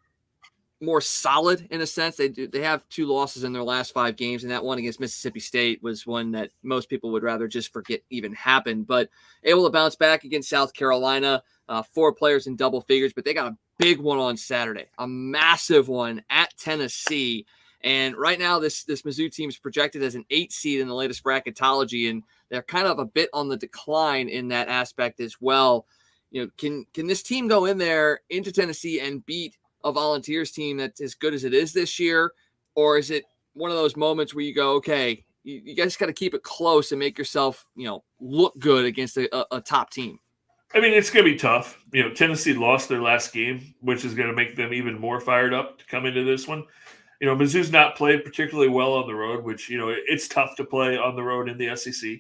more solid in a sense. They have 2 losses in their last 5 games, and that one against Mississippi State was one that most people would rather just forget even happened. But able to bounce back against South Carolina, 4 players in double figures, but they got a big one on Saturday, a massive one at Tennessee. And right now, this Mizzou team is projected as an 8 seed in the latest bracketology, and they're kind of a bit on the decline in that aspect as well. Can this team go in there into Tennessee and beat a Volunteers team that's as good as it is this year? Or is it one of those moments where you go, okay, you guys got to keep it close and make yourself, look good against a top team? I mean, it's going to be tough. Tennessee lost their last game, which is going to make them even more fired up to come into this one. Mizzou's not played particularly well on the road, which, it's tough to play on the road in the SEC.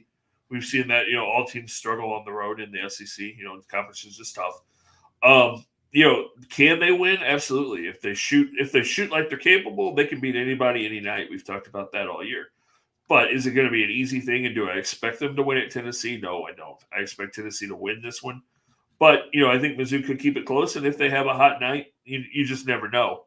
We've seen that, all teams struggle on the road in the SEC. The conference is just tough. Can they win? Absolutely. If they shoot like they're capable, they can beat anybody any night. We've talked about that all year. But is it going to be an easy thing? And do I expect them to win at Tennessee? No, I don't. I expect Tennessee to win this one. But, I think Mizzou could keep it close. And if they have a hot night, you just never know.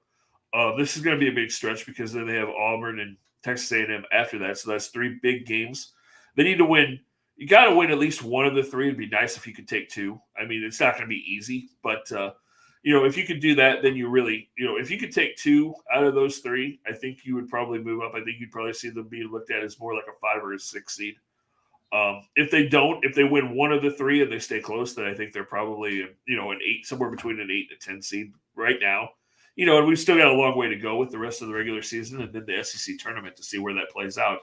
This is going to be a big stretch because then they have Auburn and Texas A&M after that. So that's 3 big games. They need to win. You got to win at least one of the 3. It'd be nice if you could take 2. I mean, it's not going to be easy, but if you could do that, then you really, if you could take 2 out of those 3, I think you would probably move up. I think you'd probably see them being looked at as more like a 5 or a 6 seed. If they win one of the 3 and they stay close, then I think they're probably, an 8, somewhere between an 8 and a 10 seed right now. And we've still got a long way to go with the rest of the regular season and then the SEC tournament to see where that plays out.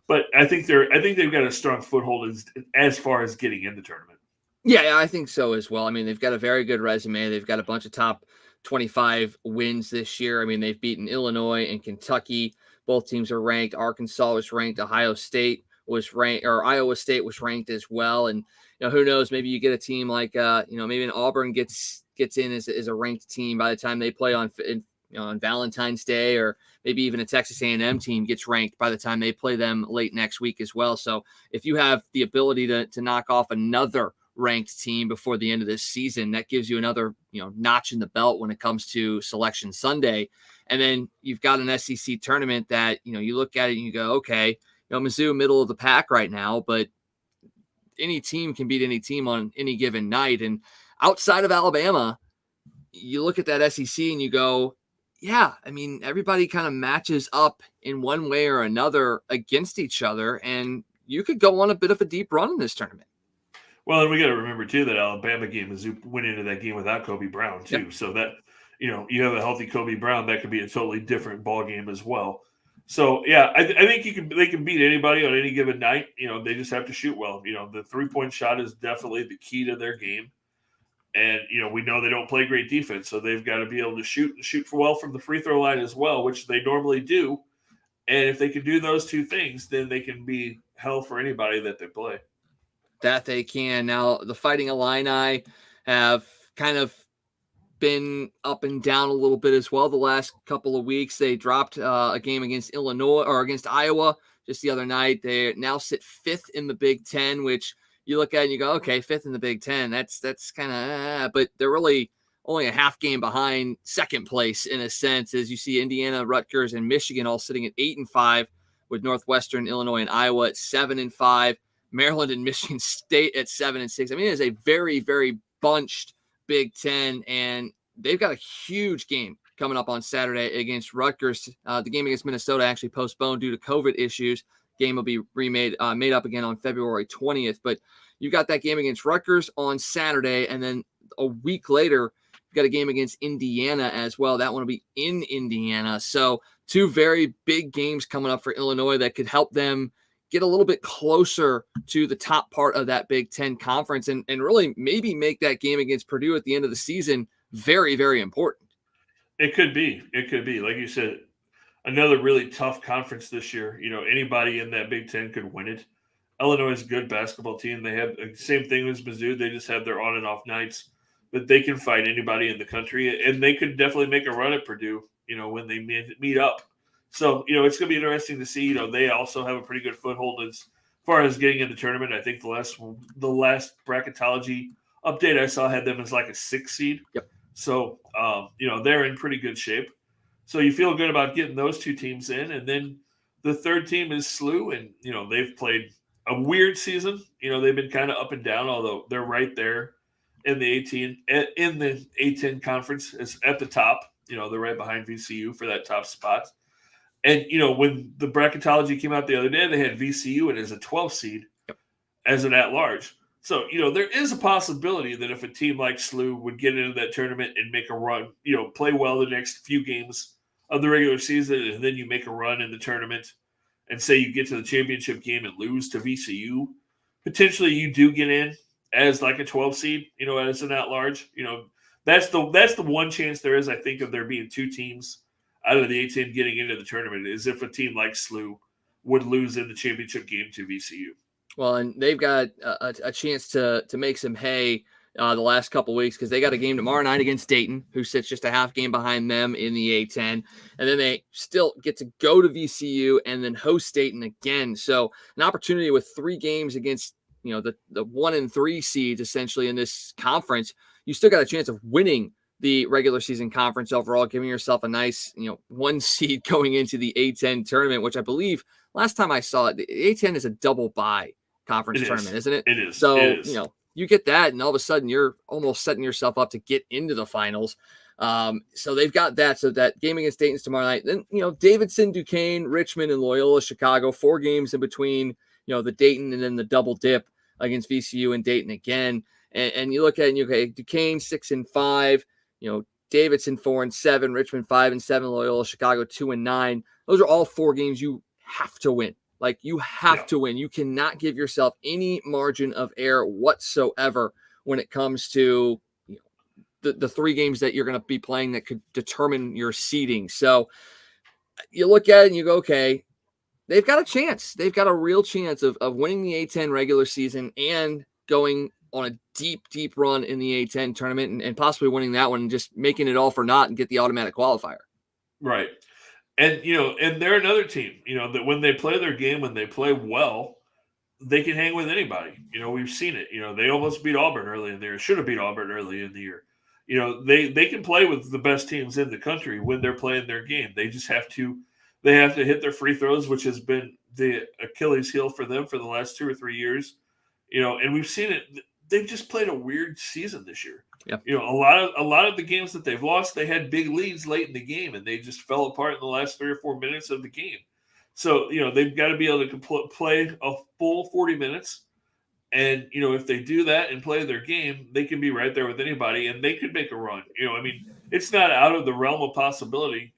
But I think they've got a strong foothold as far as getting in the tournament. Yeah, I think so as well. I mean, they've got a very good resume. They've got a bunch of top 25 wins this year. I mean, they've beaten Illinois and Kentucky. Both teams are ranked. Arkansas was ranked. Ohio State was ranked, or Iowa State was ranked as well. And who knows? Maybe you get a team like maybe an Auburn gets in as a ranked team by the time they play on on Valentine's Day, or maybe even a Texas A&M team gets ranked by the time they play them late next week as well. So if you have the ability to knock off another ranked team before the end of this season, that gives you another, notch in the belt when it comes to Selection Sunday. And then you've got an SEC tournament that, you look at it and you go, okay, Mizzou middle of the pack right now, but any team can beat any team on any given night. And outside of Alabama, you look at that SEC and you go, yeah, I mean, everybody kind of matches up in one way or another against each other, and you could go on a bit of a deep run in this tournament. Well, and we got to remember, too, that Alabama game, Mizzou went into that game without Kobe Brown, too. Yep. So that, you have a healthy Kobe Brown, that could be a totally different ball game as well. So, yeah, I think they can beat anybody on any given night. They just have to shoot well. The three-point shot is definitely the key to their game. And, we know they don't play great defense, so they've got to be able to shoot well from the free throw line as well, which they normally do. And if they can do those two things, then they can be hell for anybody that they play. That they can. Now, the Fighting Illini have kind of been up and down a little bit as well the last couple of weeks. They dropped a game against Illinois or against Iowa just the other night. They now sit 5th in the Big Ten, which you look at and you go, okay, 5th in the Big Ten. That's kind of, but they're really only a half game behind second place in a sense, as you see Indiana, Rutgers, and Michigan all sitting at 8-5, with Northwestern, Illinois, and Iowa at 7-5. Maryland and Michigan State at 7-6. I mean, it is a very, very bunched Big Ten, and they've got a huge game coming up on Saturday against Rutgers. The game against Minnesota actually postponed due to COVID issues. Game will be made up again on February 20th. But you got that game against Rutgers on Saturday, and then a week later, you got a game against Indiana as well. That one will be in Indiana. So two very big games coming up for Illinois that could help them get a little bit closer to the top part of that Big Ten conference and really maybe make that game against Purdue at the end of the season very, very important. It could be. Like you said, another really tough conference this year. Anybody in that Big Ten could win it. Illinois is a good basketball team. They have the same thing as Mizzou. They just have their on and off nights, but they can fight anybody in the country, and they could definitely make a run at Purdue, when they meet up. So, it's going to be interesting to see. They also have a pretty good foothold as far as getting in the tournament. I think the last bracketology update I saw had them as like a 6th seed. Yep. So, they're in pretty good shape. So you feel good about getting those two teams in. And then the third team is SLU, and, they've played a weird season. They've been kind of up and down, although they're right there in the A10 conference is at the top. They're right behind VCU for that top spot. And, when the bracketology came out the other day, they had VCU and as a 12 seed as an at-large. So, there is a possibility that if a team like SLU would get into that tournament and make a run, play well the next few games of the regular season, and then you make a run in the tournament and say you get to the championship game and lose to VCU, potentially you do get in as like a 12 seed, as an at-large. That's the one chance there is, I think, of there being two teams out of the A10 getting into the tournament, is if a team like SLU would lose in the championship game to VCU. Well, and they've got a chance to make some hay the last couple weeks, because they got a game tomorrow night against Dayton, who sits just a half game behind them in the A10. And then they still get to go to VCU and then host Dayton again. So an opportunity with 3 games against, the 1 and 3 seeds essentially in this conference. You still got a chance of winning the regular season conference overall, giving yourself a nice, 1 seed going into the A10 tournament, which I believe last time I saw it, the A10 is a double bye conference tournament, isn't it? It is. So, it is. You get that, and all of a sudden you're almost setting yourself up to get into the finals. So they've got that. So that game against Dayton's tomorrow night. Then, Davidson, Duquesne, Richmond, and Loyola Chicago, 4 games in between, the Dayton and then the double dip against VCU and Dayton again. And you look at it and you go, Duquesne 6-5, Davidson 4-7, Richmond 5-7, Loyola Chicago 2-9. Those are all 4 games you have to win. Like, you have to win. You cannot give yourself any margin of error whatsoever when it comes to the 3 games that you're going to be playing that could determine your seeding. So you look at it and you go, okay, they've got a chance. They've got a real chance of winning the A10 regular season and going on a deep, deep run in the A10 tournament and possibly winning that one and just making it all for naught and get the automatic qualifier. Right. And, and they're another team, that when they play their game, when they play well, they can hang with anybody. We've seen it. They almost beat Auburn early in the year, should have beat Auburn early in the year. They can play with the best teams in the country when they're playing their game. They just have to hit their free throws, which has been the Achilles heel for them for the last 2 or 3 years. And we've seen it. They've just played a weird season this year. Yep. A lot of the games that they've lost, they had big leads late in the game, and they just fell apart in the last 3 or 4 minutes of the game. So, they've got to be able to play a full 40 minutes. And, if they do that and play their game, they can be right there with anybody, and they could make a run. It's not out of the realm of possibility.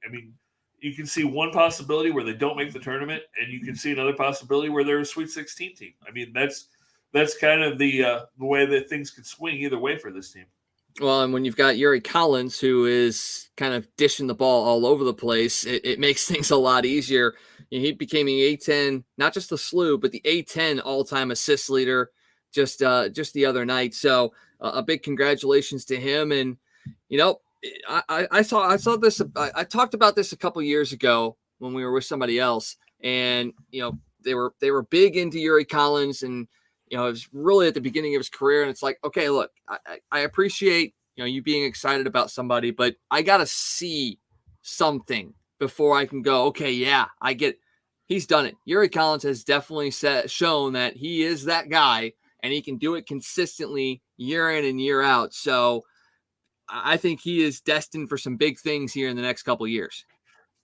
You can see one possibility where they don't make the tournament, and you can see another possibility where they're a Sweet 16 team. That's kind of the way that things could swing either way for this team. Well, and when you've got Yuri Collins, who is kind of dishing the ball all over the place, it makes things a lot easier. He became the A10, not just the SLU, but the A10 all-time assist leader just the other night. So a big congratulations to him. And, I saw this. I talked about this a couple years ago when we were with somebody else, and, they were big into Yuri Collins, and, it was really at the beginning of his career. And it's like, okay, look, I appreciate, you being excited about somebody, but I got to see something before I can go, okay, yeah, I get, he's done it. Yuri Collins has definitely shown that he is that guy, and he can do it consistently year in and year out. So I think he is destined for some big things here in the next couple of years.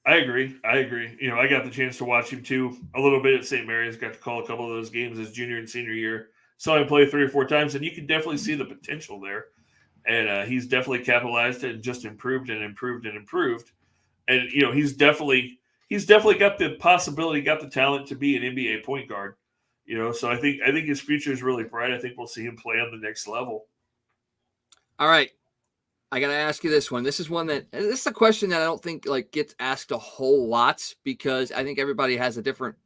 I agree. I got the chance to watch him too a little bit at St. Mary's. Got to call a couple of those games his junior and senior year. Saw him play 3 or 4 times, and you can definitely see the potential there. And he's definitely capitalized it and just improved and improved and improved. And he's definitely got the possibility, got the talent to be an NBA point guard. So I think his future is really bright. I think we'll see him play on the next level. All right. I got to ask you this one. This is a question that I don't think gets asked a whole lot, because I think everybody has a different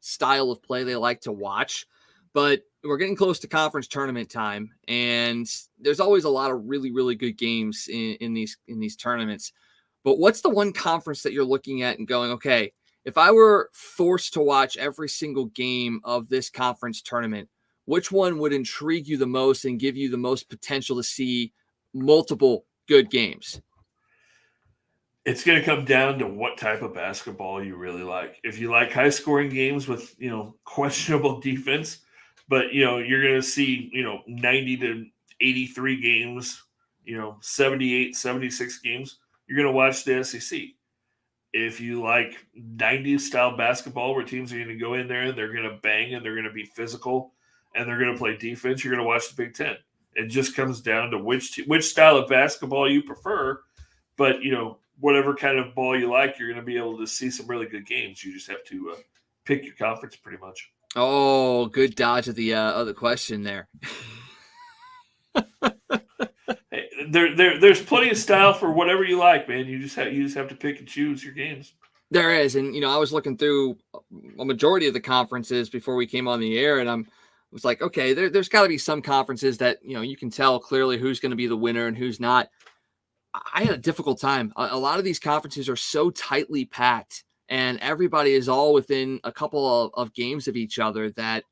style of play they like to watch, but we're getting close to conference tournament time, and there's always a lot of really, really good games in these tournaments. But what's the one conference that you're looking at and going, okay, if I were forced to watch every single game of this conference tournament, which one would intrigue you the most and give you the most potential to see multiple good games? It's going to come down to what type of basketball you really like. If you like high scoring games with, questionable defense, but, you're going to see, 90 to 83 games, 78, 76 games, you're going to watch the SEC. If you like 90s style basketball where teams are going to go in there and they're going to bang and they're going to be physical and they're going to play defense, you're going to watch the Big Ten. It just comes down to which style of basketball you prefer. But, whatever kind of ball you like, you're going to be able to see some really good games. You just have to pick your conference pretty much. Oh, good dodge of the other question there. Hey, there's plenty of style for whatever you like, man. You just have to pick and choose your games. There is. And, I was looking through a majority of the conferences before we came on the air, and I was like, okay, there's got to be some conferences that, you can tell clearly who's going to be the winner and who's not. I had a difficult time. A lot of these conferences are so tightly packed, and everybody is all within a couple of games of each other that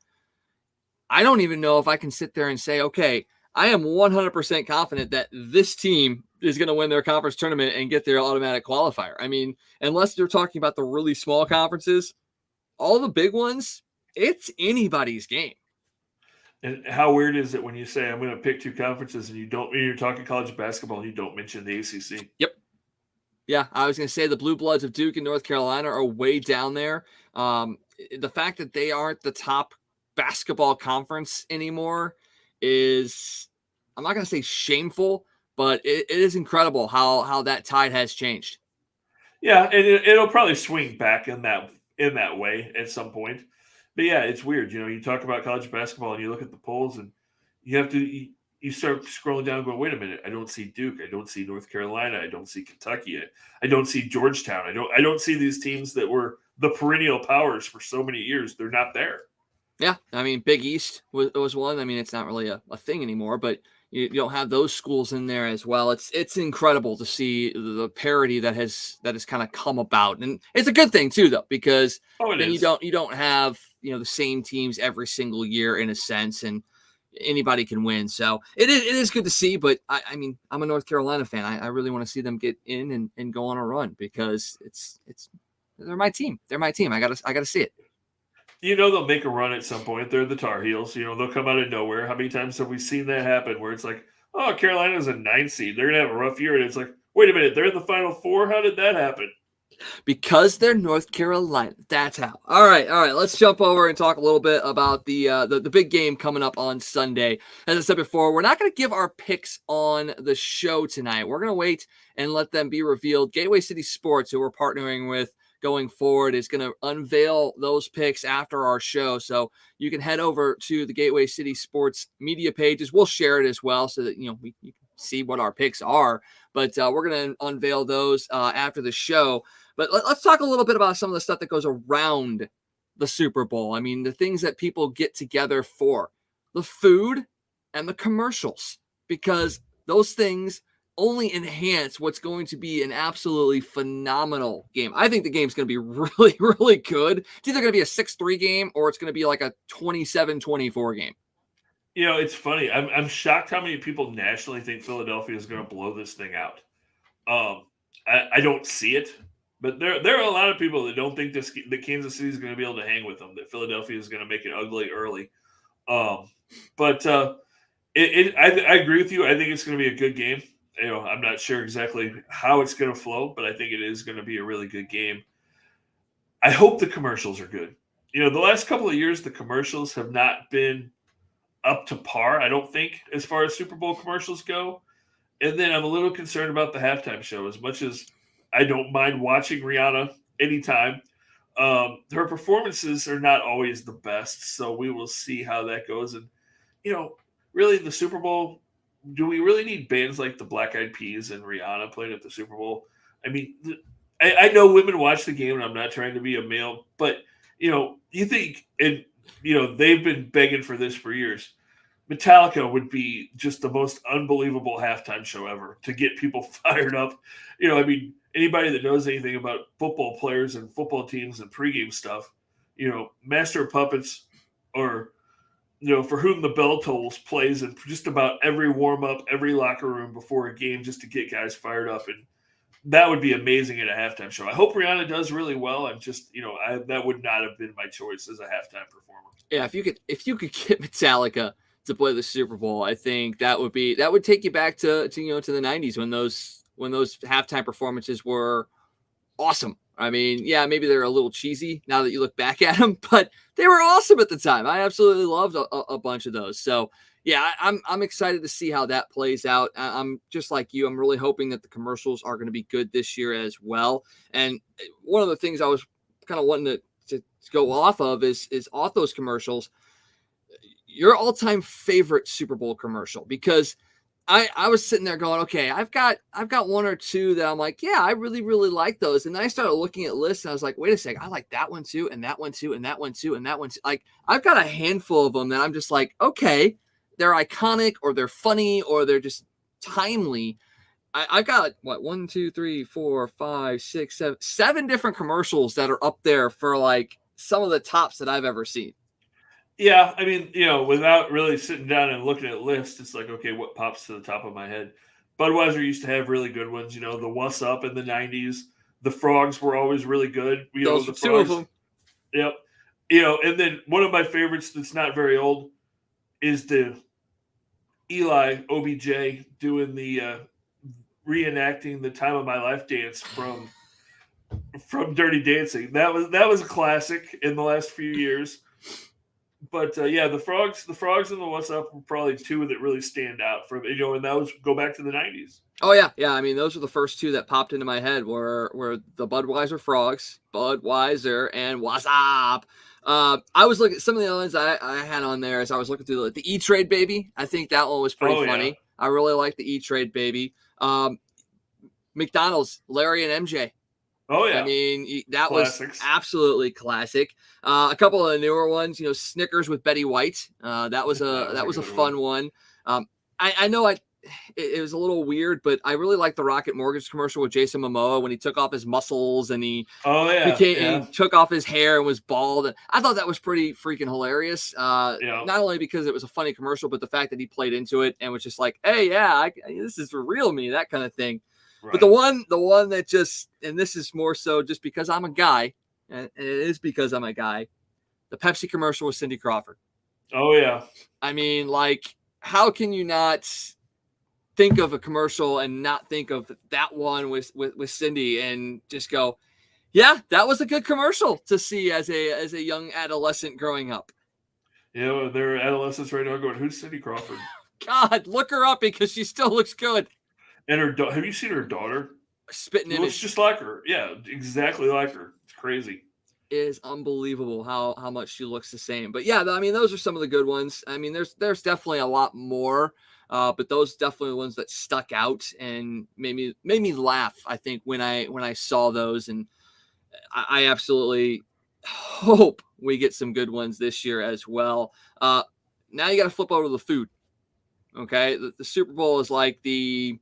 I don't even know if I can sit there and say, okay, I am 100% confident that this team is going to win their conference tournament and get their automatic qualifier. I mean, unless you're talking about the really small conferences, all the big ones, it's anybody's game. And how weird is it when you say I'm going to pick 2 conferences and you're talking college basketball and you don't mention the ACC? Yep. Yeah, I was going to say the Blue Bloods of Duke and North Carolina are way down there. The fact that they aren't the top basketball conference anymore is, I'm not going to say shameful, but it is incredible how that tide has changed. Yeah, and it'll probably swing back in that way at some point. But yeah, it's weird. You talk about college basketball and you look at the polls and you start scrolling down and going, wait a minute, I don't see Duke. I don't see North Carolina. I don't see Kentucky. I don't see Georgetown. I don't see these teams that were the perennial powers for so many years. They're not there. Yeah, I mean, Big East was one. I mean, it's not really a thing anymore, but you don't have those schools in there as well. It's incredible to see the parity that has kind of come about, and it's a good thing too, though, because then you don't have the same teams every single year in a sense, and anybody can win. So it is good to see. But I mean, I'm a North Carolina fan. I really want to see them get in and go on a run because they're my team. They're my team. I gotta see it. They'll make a run at some point. They're the Tar Heels. They'll come out of nowhere. How many times have we seen that happen where it's like, oh, Carolina's a 9 seed. They're going to have a rough year. And it's like, wait a minute, they're in the Final Four? How did that happen? Because they're North Carolina. That's how. All right. Let's jump over and talk a little bit about the big game coming up on Sunday. As I said before, we're not going to give our picks on the show tonight. We're going to wait and let them be revealed. Gateway City Sports, who we're partnering with going forward, is going to unveil those picks after our show. So you can head over to the Gateway City Sports media pages. We'll share it as well so that, you can see what our picks are. But we're going to unveil those after the show. But let's talk a little bit about some of the stuff that goes around the Super Bowl. I mean, the things that people get together for, the food and the commercials, because those things only enhance what's going to be an absolutely phenomenal game. I think the game's going to be really, really good. It's either going to be a 6-3 game or it's going to be like a 27-24 game. It's funny. I'm shocked how many people nationally think Philadelphia is going to blow this thing out. I don't see it. But there are a lot of people that don't think that Kansas City is going to be able to hang with them, that Philadelphia is going to make it ugly early. But I agree with you. I think it's going to be a good game. I'm not sure exactly how it's going to flow, but I think it is going to be a really good game. I hope the commercials are good. The last couple of years, the commercials have not been up to par, I don't think, as far as Super Bowl commercials go. And then I'm a little concerned about the halftime show. As much as I don't mind watching Rihanna anytime, her performances are not always the best. So we will see how that goes. And, really the Super Bowl, do we really need bands like the Black Eyed Peas and Rihanna playing at the Super Bowl? I mean, I know women watch the game, and I'm not trying to be a male, but, you think, and, they've been begging for this for years. Metallica would be just the most unbelievable halftime show ever to get people fired up. Anybody that knows anything about football players and football teams and pregame stuff, Master of Puppets or, For Whom the Bell Tolls plays in just about every warm-up, every locker room before a game just to get guys fired up. And that would be amazing at a halftime show. I hope Rihanna does really well. I'm just, that would not have been my choice as a halftime performer. Yeah, if you could get Metallica to play the Super Bowl, I think that would take you back to the 90s when those halftime performances were awesome. I mean, yeah, maybe they're a little cheesy now that you look back at them, but they were awesome at the time. I absolutely loved a bunch of those. So yeah, I'm excited to see how that plays out. I'm just like you. I'm really hoping that the commercials are going to be good this year as well. And one of the things I was kind of wanting to go off of is off those commercials, your all-time favorite Super Bowl commercial, because I was sitting there going, okay, I've got one or two that I'm like, yeah, I really, really like those. And then I started looking at lists and I was like, wait a second, I like that one too, and that one too, and that one too, and that one too. Like, I've got a handful of them that I'm just like, okay, they're iconic or they're funny or they're just timely. I've got one, two, three, four, five, six, seven different commercials that are up there for like some of the tops that I've ever seen. Yeah, I mean, without really sitting down and looking at lists, it's like, okay, what pops to the top of my head? Budweiser used to have really good ones, the What's Up in the 90s. The Frogs were always really good. Those the Frogs, two of them. Yep. And then one of my favorites that's not very old is the Eli OBJ doing the reenacting the Time of My Life dance from Dirty Dancing. That was a classic in the last few years. But yeah, the frogs and the What's Up were probably two that really stand out from, and those go back to the 90s. Oh yeah. I mean, those were the first two that popped into my head were the Budweiser Frogs, Budweiser, and What's Up. I was looking at some of the other ones I had on there as I was looking through the E-Trade Baby. I think that one was pretty funny. Yeah. I really like the E-Trade Baby. McDonald's, Larry and MJ. Oh yeah, I mean that Classics. Was absolutely classic. A couple of the newer ones, Snickers with Betty White. That was a fun one. I know it was a little weird, but I really like the Rocket Mortgage commercial with Jason Momoa when he took off his muscles and he took off his hair and was bald. I thought that was pretty freaking hilarious. Not only because it was a funny commercial, but the fact that he played into it and was just like, hey, yeah, this is for real me, that kind of thing. Right. But the one that just, and this is more so just because I'm a guy, and it is because I'm a guy, the Pepsi commercial with Cindy Crawford. Oh, yeah. I mean, like, how can you not think of a commercial and not think of that one with Cindy and just go, yeah, that was a good commercial to see as a young adolescent growing up. Yeah, well, they're adolescents right now going, who's Cindy Crawford? God, look her up because she still looks good. And have you seen her daughter? Spitting image. Looks just like her. Yeah, exactly like her. It's crazy. It is unbelievable how much she looks the same. But yeah, I mean, those are some of the good ones. I mean, there's definitely a lot more. But those definitely the ones that stuck out and made me laugh, I think, when I saw those. And I absolutely hope we get some good ones this year as well. Now you got to flip over to the food. Okay. The Super Bowl is like the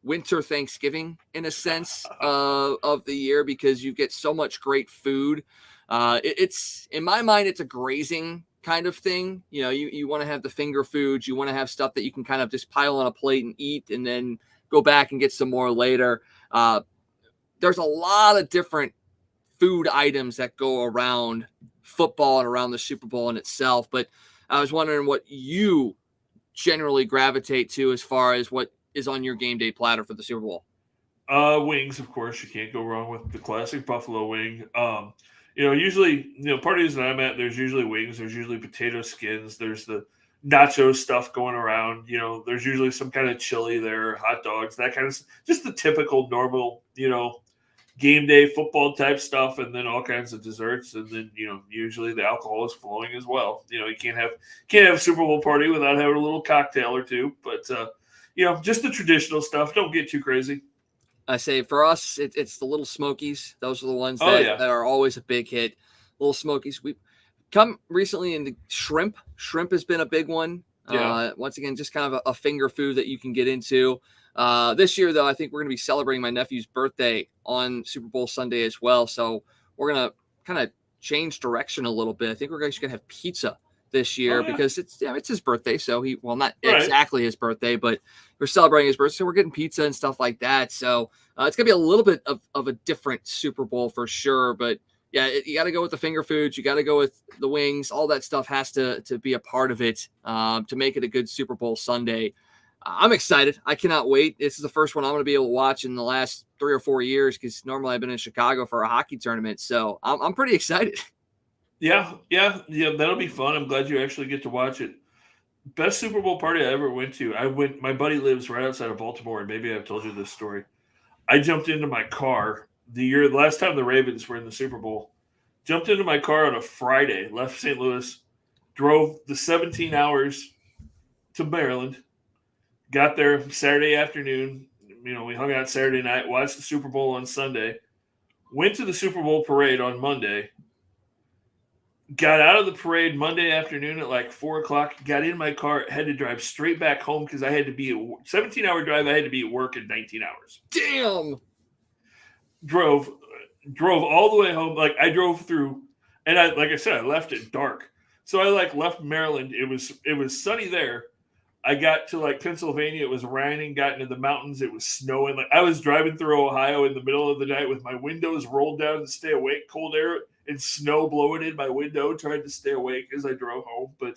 winter Thanksgiving in a sense of the year because you get so much great food. It's in my mind, it's a grazing kind of thing. You know, you want to have the finger foods. You want to have stuff that you can kind of just pile on a plate and eat and then go back and get some more later. There's a lot of different food items that go around football and around the Super Bowl in itself. But I was wondering what you generally gravitate to as far as what is on your game day platter for the Super Bowl. Wings, of course. You can't go wrong with the classic buffalo wing. Usually, parties that I'm at, there's usually wings. There's usually potato skins. There's the nacho stuff going around. There's usually some kind of chili there, hot dogs, that kind of just the typical normal, game day football type stuff, and then all kinds of desserts, and then usually the alcohol is flowing as well. You can't have a Super Bowl party without having a little cocktail or two, but just the traditional stuff. Don't get too crazy. I say for us, it's the Little Smokies. Those are the ones that are always a big hit. Little Smokies. We come recently into shrimp. Shrimp has been a big one. Yeah. Once again, just kind of a finger food that you can get into. This year, though, I think we're going to be celebrating my nephew's birthday on Super Bowl Sunday as well. So we're going to kind of change direction a little bit. I think we're actually going to have pizza this year because it's his birthday. So not exactly his birthday, but we're celebrating his birthday. So we're getting pizza and stuff like that. So it's going to be a little bit of a different Super Bowl for sure. But yeah, you got to go with the finger foods. You got to go with the wings. All that stuff has to be a part of it to make it a good Super Bowl Sunday. I'm excited. I cannot wait. This is the first one I'm going to be able to watch in the last 3 or 4 years because normally I've been in Chicago for a hockey tournament. So I'm pretty excited. Yeah, that'll be fun. I'm glad you actually get to watch it. Best Super Bowl party I ever went to. My buddy lives right outside of Baltimore, and maybe I've told you this story. I jumped into my car the last time the Ravens were in the Super Bowl. Jumped into my car on a Friday, left St. Louis, drove the 17 hours to Maryland, got there Saturday afternoon. We hung out Saturday night, watched the Super Bowl on Sunday, went to the Super Bowl parade on Monday, got out of the parade Monday afternoon at like 4 o'clock, got in my car, had to drive straight back home because I had to be at 17-hour drive. I had to be at work in 19 hours. Damn. Drove all the way home. Like I drove through, and like I said, I left it dark. So I left Maryland. It was sunny there. I got to Pennsylvania. It was raining. Got into the mountains. It was snowing. I was driving through Ohio in the middle of the night with my windows rolled down to stay awake, cold air and snow blowing in my window, trying to stay awake as I drove home. But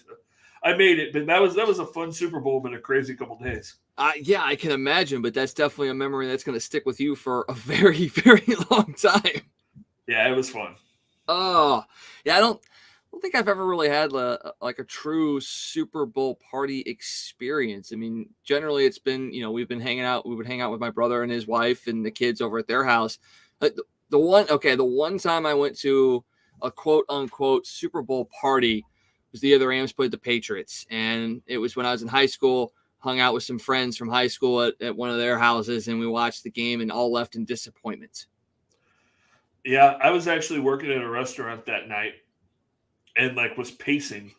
I made it. But that was a fun Super Bowl, but a crazy couple days. Yeah, I can imagine. But that's definitely a memory that's going to stick with you for a very, very long time. Yeah, it was fun. Oh, yeah. I don't think I've ever really had a true Super Bowl party experience. I mean, generally it's been, we've been hanging out. We would hang out with my brother and his wife and the kids over at their house. The one time I went to a quote unquote Super Bowl party was the year the Rams played the Patriots. And it was when I was in high school, hung out with some friends from high school at one of their houses, and we watched the game and all left in disappointment. Yeah, I was actually working at a restaurant that night and was pacing,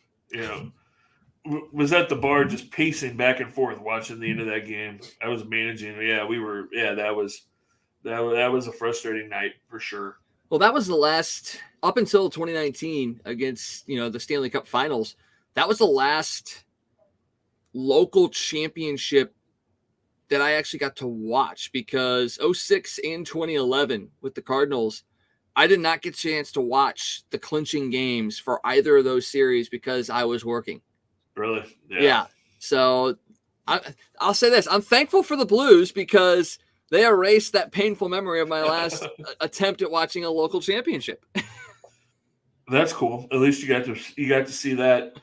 was at the bar just pacing back and forth watching the end of that game. I was managing. Yeah, we were. Yeah, that was a frustrating night for sure. Well, that was the last up until 2019 against the Stanley Cup Finals. That was the last local championship that I actually got to watch, because 06 and 2011 with the Cardinals, I did not get a chance to watch the clinching games for either of those series because I was working. Really? Yeah. So I'll say this. I'm thankful for the Blues because they erased that painful memory of my last attempt at watching a local championship. That's cool. At least you got to see that.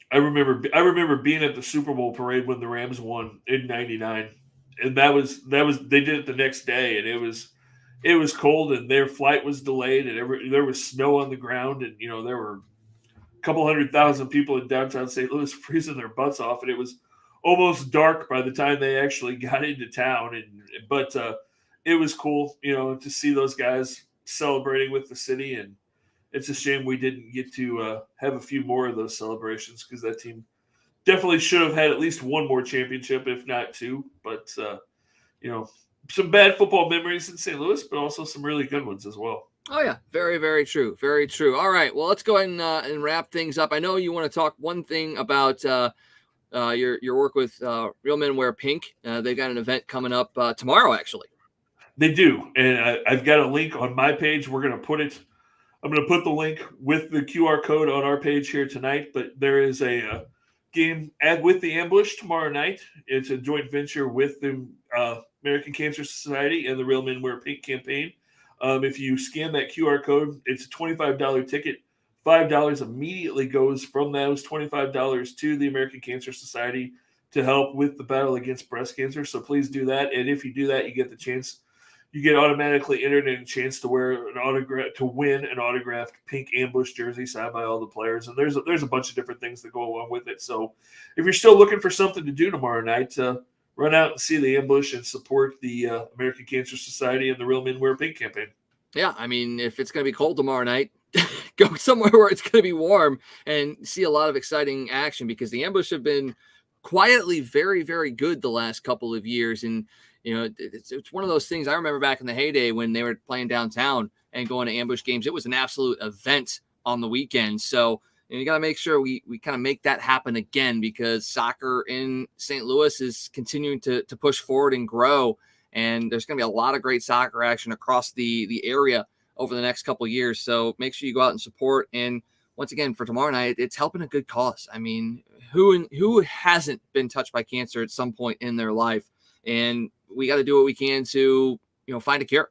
I remember being at the Super Bowl parade when the Rams won in '99, and that was they did it the next day, and it was cold, and their flight was delayed, and there was snow on the ground, and there were a couple 100,000 people in downtown St. Louis freezing their butts off, and it was almost dark by the time they actually got into town, but it was cool, to see those guys celebrating with the city. And it's a shame we didn't get to have a few more of those celebrations, because that team definitely should have had at least one more championship, if not two. But, some bad football memories in St. Louis, but also some really good ones as well. Oh, yeah. Very, very true. Very true. All right. Well, let's go ahead and wrap things up. I know you want to talk one thing about your work with Real Men Wear Pink. They've got an event coming up tomorrow, actually. They do. And I've got a link on my page. I'm going to put the link with the QR code on our page here tonight, but there is a game with the Ambush tomorrow night. It's a joint venture with the American Cancer Society and the Real Men Wear Pink campaign. If you scan that QR code, it's a $25 ticket. $5 immediately goes from those $25 to the American Cancer Society to help with the battle against breast cancer. So please do that. And if you do that, you get automatically entered in a chance to win an autographed pink Ambush jersey signed by all the players. And there's a bunch of different things that go along with it. So if you're still looking for something to do tomorrow night, run out and see the Ambush and support the American Cancer Society and the Real Men Wear Pink campaign. Yeah, I mean, if it's going to be cold tomorrow night, go somewhere where it's going to be warm and see a lot of exciting action, because the Ambush have been quietly very, very good the last couple of years. And it's one of those things. I remember back in the heyday when they were playing downtown and going to Ambush games. It was an absolute event on the weekend. So you got to make sure we kind of make that happen again, because soccer in St. Louis is continuing to push forward and grow. And there's going to be a lot of great soccer action across the area over the next couple of years. So make sure you go out and support. And once again, for tomorrow night, it's helping a good cause. I mean, who hasn't been touched by cancer at some point in their life? And we got to do what we can to, find a cure.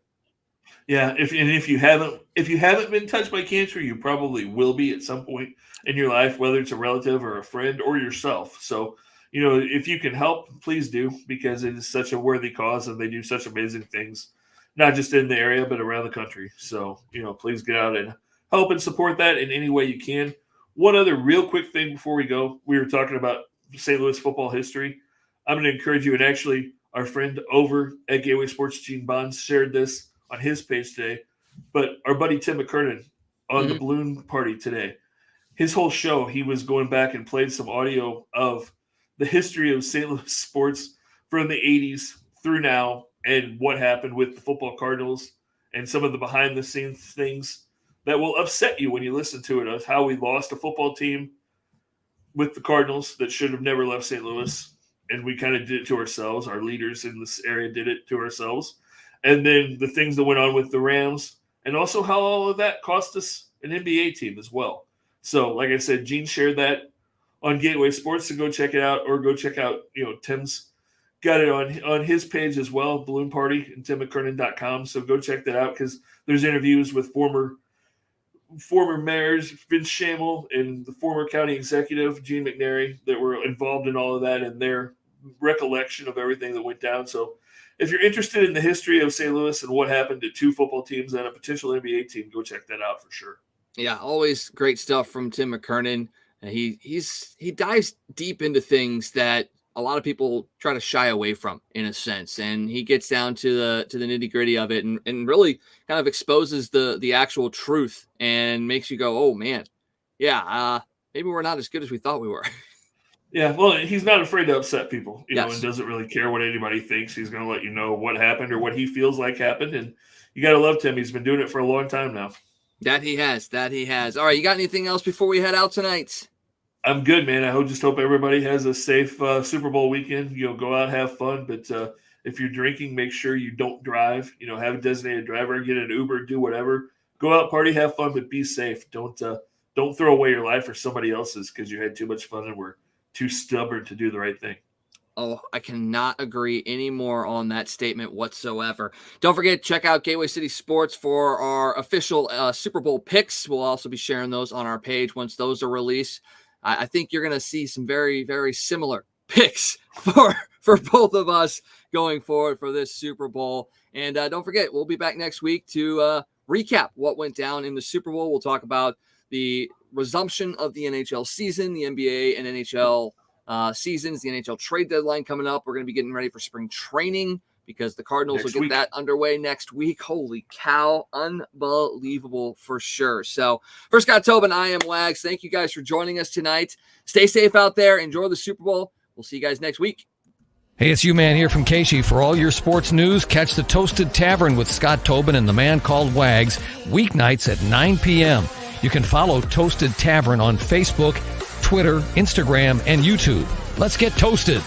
Yeah. If you haven't been touched by cancer, you probably will be at some point in your life, whether it's a relative or a friend or yourself. So, if you can help, please do, because it is such a worthy cause and they do such amazing things, not just in the area, but around the country. So, please get out and help and support that in any way you can. One other real quick thing before we go, we were talking about St. Louis football history. I'm going to encourage you, and actually our friend over at Gateway Sports, Gene Bonds, shared this on his page today, but our buddy Tim McKernan on the balloon party today, his whole show, he was going back and played some audio of the history of St. Louis sports from the 80s through now, and what happened with the football Cardinals and some of the behind the scenes things that will upset you when you listen to it, of how we lost a football team with the Cardinals that should have never left St. Louis. And we kind of did it to ourselves. Our leaders in this area did it to ourselves. And then the things that went on with the Rams, and also how all of that cost us an NBA team as well. So, like I said, Gene shared that on Gateway Sports, so go check it out, or go check out, Tim's got it on his page as well, Balloon Party, and timmckernan.com. So go check that out, because there's interviews with former mayors, Vince Shamel, and the former county executive, Gene McNary, that were involved in all of that and their recollection of everything that went down. So if you're interested in the history of St. Louis and what happened to two football teams and a potential NBA team, go check that out for sure. Yeah, always great stuff from Tim McKernan. He dives deep into things that a lot of people try to shy away from, in a sense, and he gets down to the nitty gritty of it, and really kind of exposes the actual truth and makes you go, oh man, yeah, maybe we're not as good as we thought we were. Yeah, well, he's not afraid to upset people, you know, Yes. and doesn't really care what anybody thinks. He's going to let you know what happened or what he feels like happened, and you got to love Tim. He's been doing it for a long time now. That he has. All right, you got anything else before we head out tonight? I'm good, man. I just hope everybody has a safe Super Bowl weekend. You know, go out, have fun, but if you're drinking, make sure you don't drive. You know, have a designated driver, get an Uber, do whatever. Go out, party, have fun, but be safe. Don't throw away your life or somebody else's because you had too much fun and were too stubborn to do the right thing. Oh, I cannot agree any more on that statement whatsoever. Don't forget, check out Gateway City Sports for our official Super Bowl picks. We'll also be sharing those on our page once those are released. I think you're going to see some very, very similar picks for both of us going forward for this Super Bowl. And don't forget, we'll be back next week to recap what went down in the Super Bowl. We'll talk about the resumption of the NHL season, the NBA and NHL seasons, the NHL trade deadline coming up. We're going to be getting ready for spring training because the Cardinals will get that underway next week. Holy cow. Unbelievable for sure. So for Scott Tobin, I am Wags. Thank you guys for joining us tonight. Stay safe out there. Enjoy the Super Bowl. We'll see you guys next week. Hey, it's U-Man here from Casey. For all your sports news, catch the Toasted Tavern with Scott Tobin and the man called Wags, weeknights at 9 p.m. You can follow Toasted Tavern on Facebook, Twitter, Instagram, and YouTube. Let's get toasted.